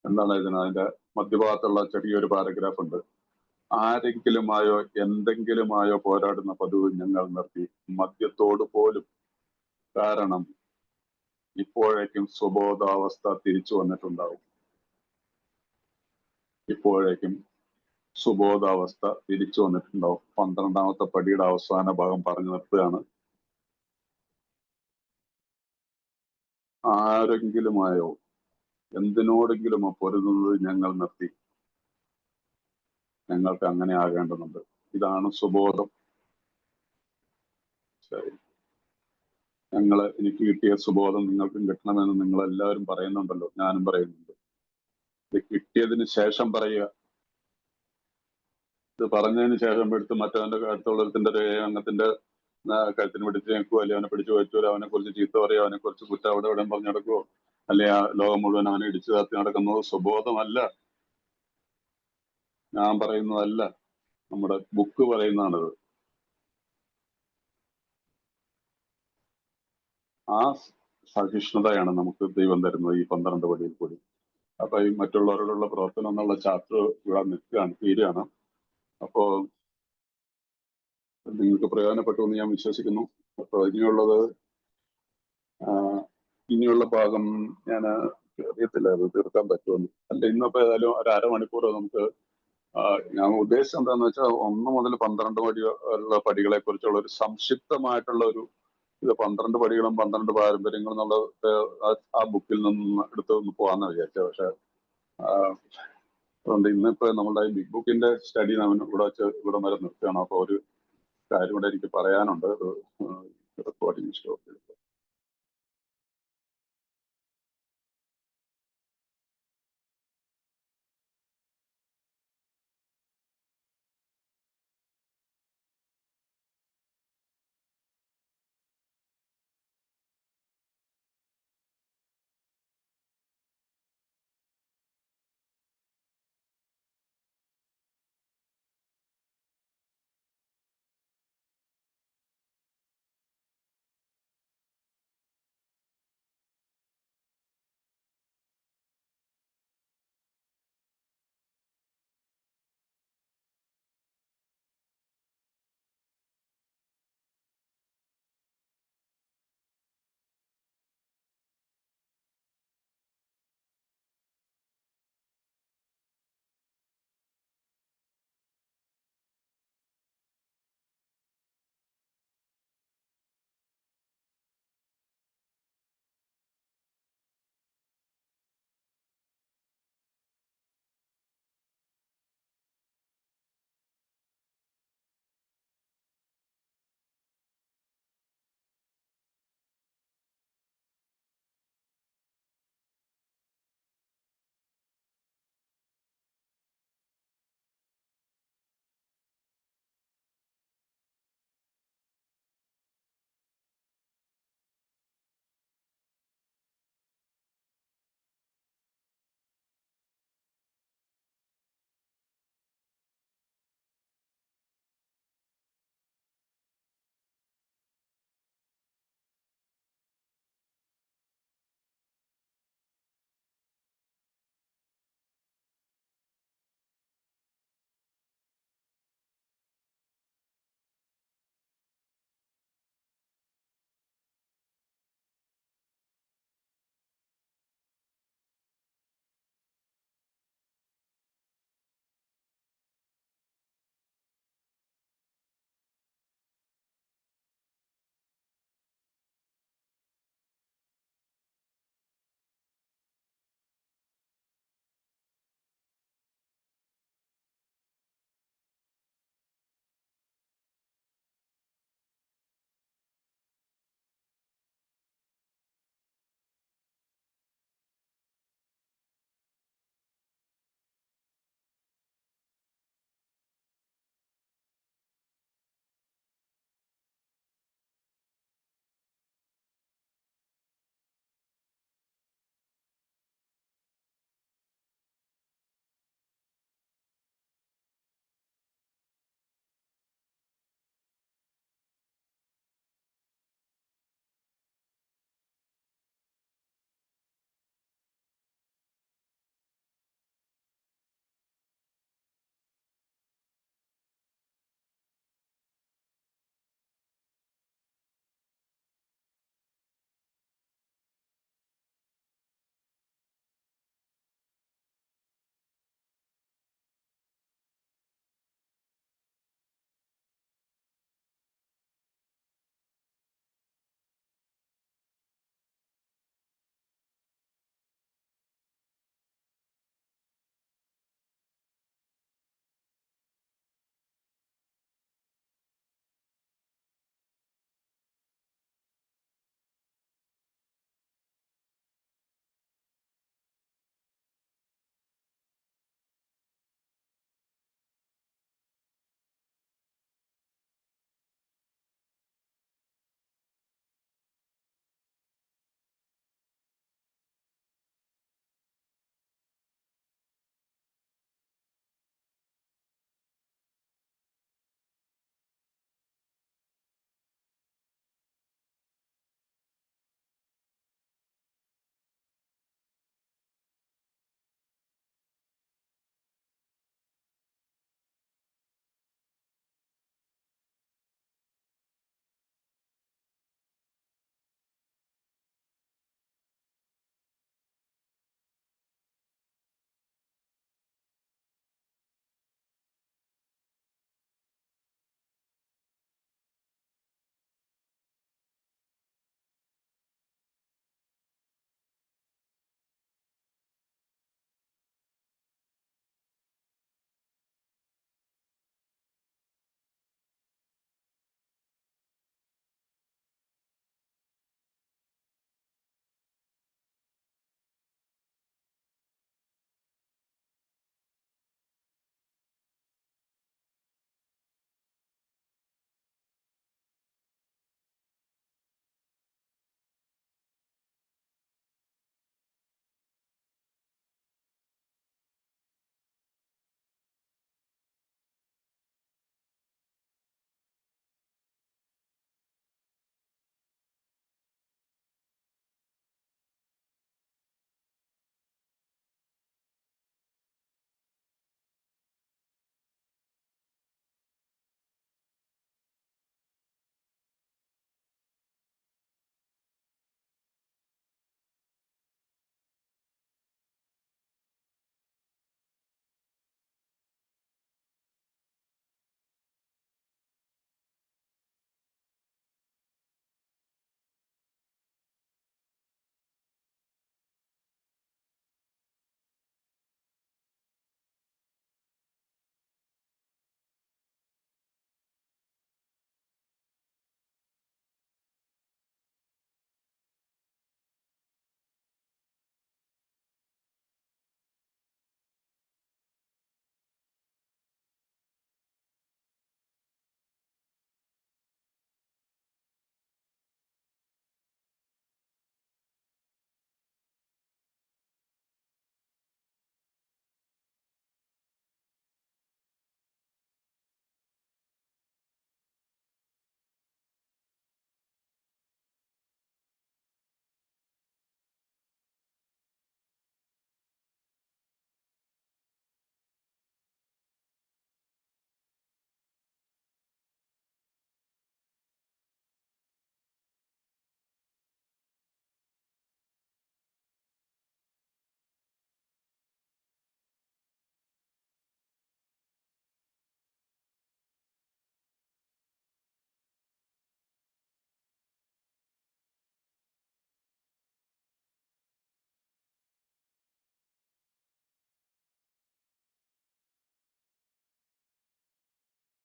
എന്താണ് അതിന്റെ മധ്യഭാഗത്തുള്ള ചെറിയൊരു പാരഗ്രാഫ് ഉണ്ട്. ആരെങ്കിലുമായോ എന്തെങ്കിലുമായോ പോരാടുന്ന പതിവ് ഞങ്ങൾ നിർത്തി. മദ്യത്തോട് പോലും. കാരണം ഇപ്പോഴേക്കും സുബോധാവസ്ഥ തിരിച്ചു വന്നിട്ടുണ്ടാവും. ഇപ്പോഴേക്കും സുബോധാവസ്ഥ തിരിച്ചു വന്നിട്ടുണ്ടാവും. 12-ാമത്തെ പടിയുടെ അവസാന ഭാഗം പറഞ്ഞു നിർത്തുകയാണ്. ആരെങ്കിലുമായോ എന്തിനോടെങ്കിലുമോ പൊരുതുന്നത് ഞങ്ങൾ നിർത്തി. ഞങ്ങൾക്ക് അങ്ങനെ ആകേണ്ടതുണ്ട്. ഇതാണ് സുബോധം. ശരി, എനിക്ക് കിട്ടിയ സുബോധം നിങ്ങൾക്കും കിട്ടണമെന്ന് നിങ്ങൾ എല്ലാവരും പറയുന്നുണ്ടല്ലോ, ഞാനും പറയുന്നുണ്ട്. ഇത് കിട്ടിയതിന് ശേഷം പറയുക. ഇത് പറഞ്ഞതിന് ശേഷം എടുത്ത് മറ്റവന്റെ അടുത്തുള്ളതിന്റെ ഒരു അംഗത്തിന്റെ കഴുത്തിന് പിടിച്ച് നിൽക്കുവോ, അല്ലെങ്കിൽ അവനെ പിടിച്ച് വെച്ചോ, അവനെ കുറിച്ച് ചീത്ത പറയുകയോ, അവനെ കുറിച്ച് കുറ്റം അവിടെ ഇവിടെ പറഞ്ഞു നടക്കുവോ, അല്ലെങ്കിൽ ആ ലോകം മുഴുവൻ അവനെ ഇടിച്ചു താത്തി നടക്കുന്നത് സുബോധമല്ല. ഞാൻ പറയുന്നതല്ല, നമ്മുടെ ബുക്ക് പറയുന്നതാണത്. ആ സഹിഷ്ണുതയാണ് നമുക്ക് ദൈവം തരുന്നത് ഈ 12 പടിയിൽ കൂടി. അപ്പൊ ഈ മറ്റുള്ളവരോടുള്ള പ്രവർത്തനം എന്നുള്ള ചാപ്റ്റർ ഇവിടെ നിൽക്കുകയാണ്, തീരുകയാണ്. അപ്പോ നിങ്ങൾക്ക് പ്രയോജനപ്പെട്ടു എന്ന് ഞാൻ വിശ്വസിക്കുന്നു. അപ്പൊ ഇനിയുള്ള ഭാഗം ഞാൻ അറിയത്തില്ല അത് തീർക്കാൻ പറ്റുമെന്ന്. അല്ല, ഇന്നിപ്പോ ഏതായാലും ഒരു അരമണിക്കൂർ നമുക്ക് ഞാൻ ഉദ്ദേശിച്ചത് എന്താന്ന് വെച്ചാൽ 1 മുതൽ 12 വരെ ഉള്ള പടികളെ കുറിച്ചുള്ള ഒരു സംക്ഷിപ്തമായിട്ടുള്ള ഒരു ഇത് 12 പടികളും 12 പാരമ്പര്യങ്ങളും എന്നുള്ള ആ ബുക്കിൽ നിന്ന് എടുത്ത് പോകാന്ന് വിചാരിച്ചത്. പക്ഷെ അതുകൊണ്ട് ഇന്നിപ്പോ നമ്മളുടെ ബിഗ് ബുക്കിന്റെ സ്റ്റഡി നമ്മൾ ഇവിടെ വരെ നിർത്തുകയാണ്. അപ്പൊ ഒരു കാര്യം കൂടെ എനിക്ക് പറയാനുണ്ട്. റെക്കോർഡിംഗ് സ്റ്റോപ്പ് ചെയ്തു.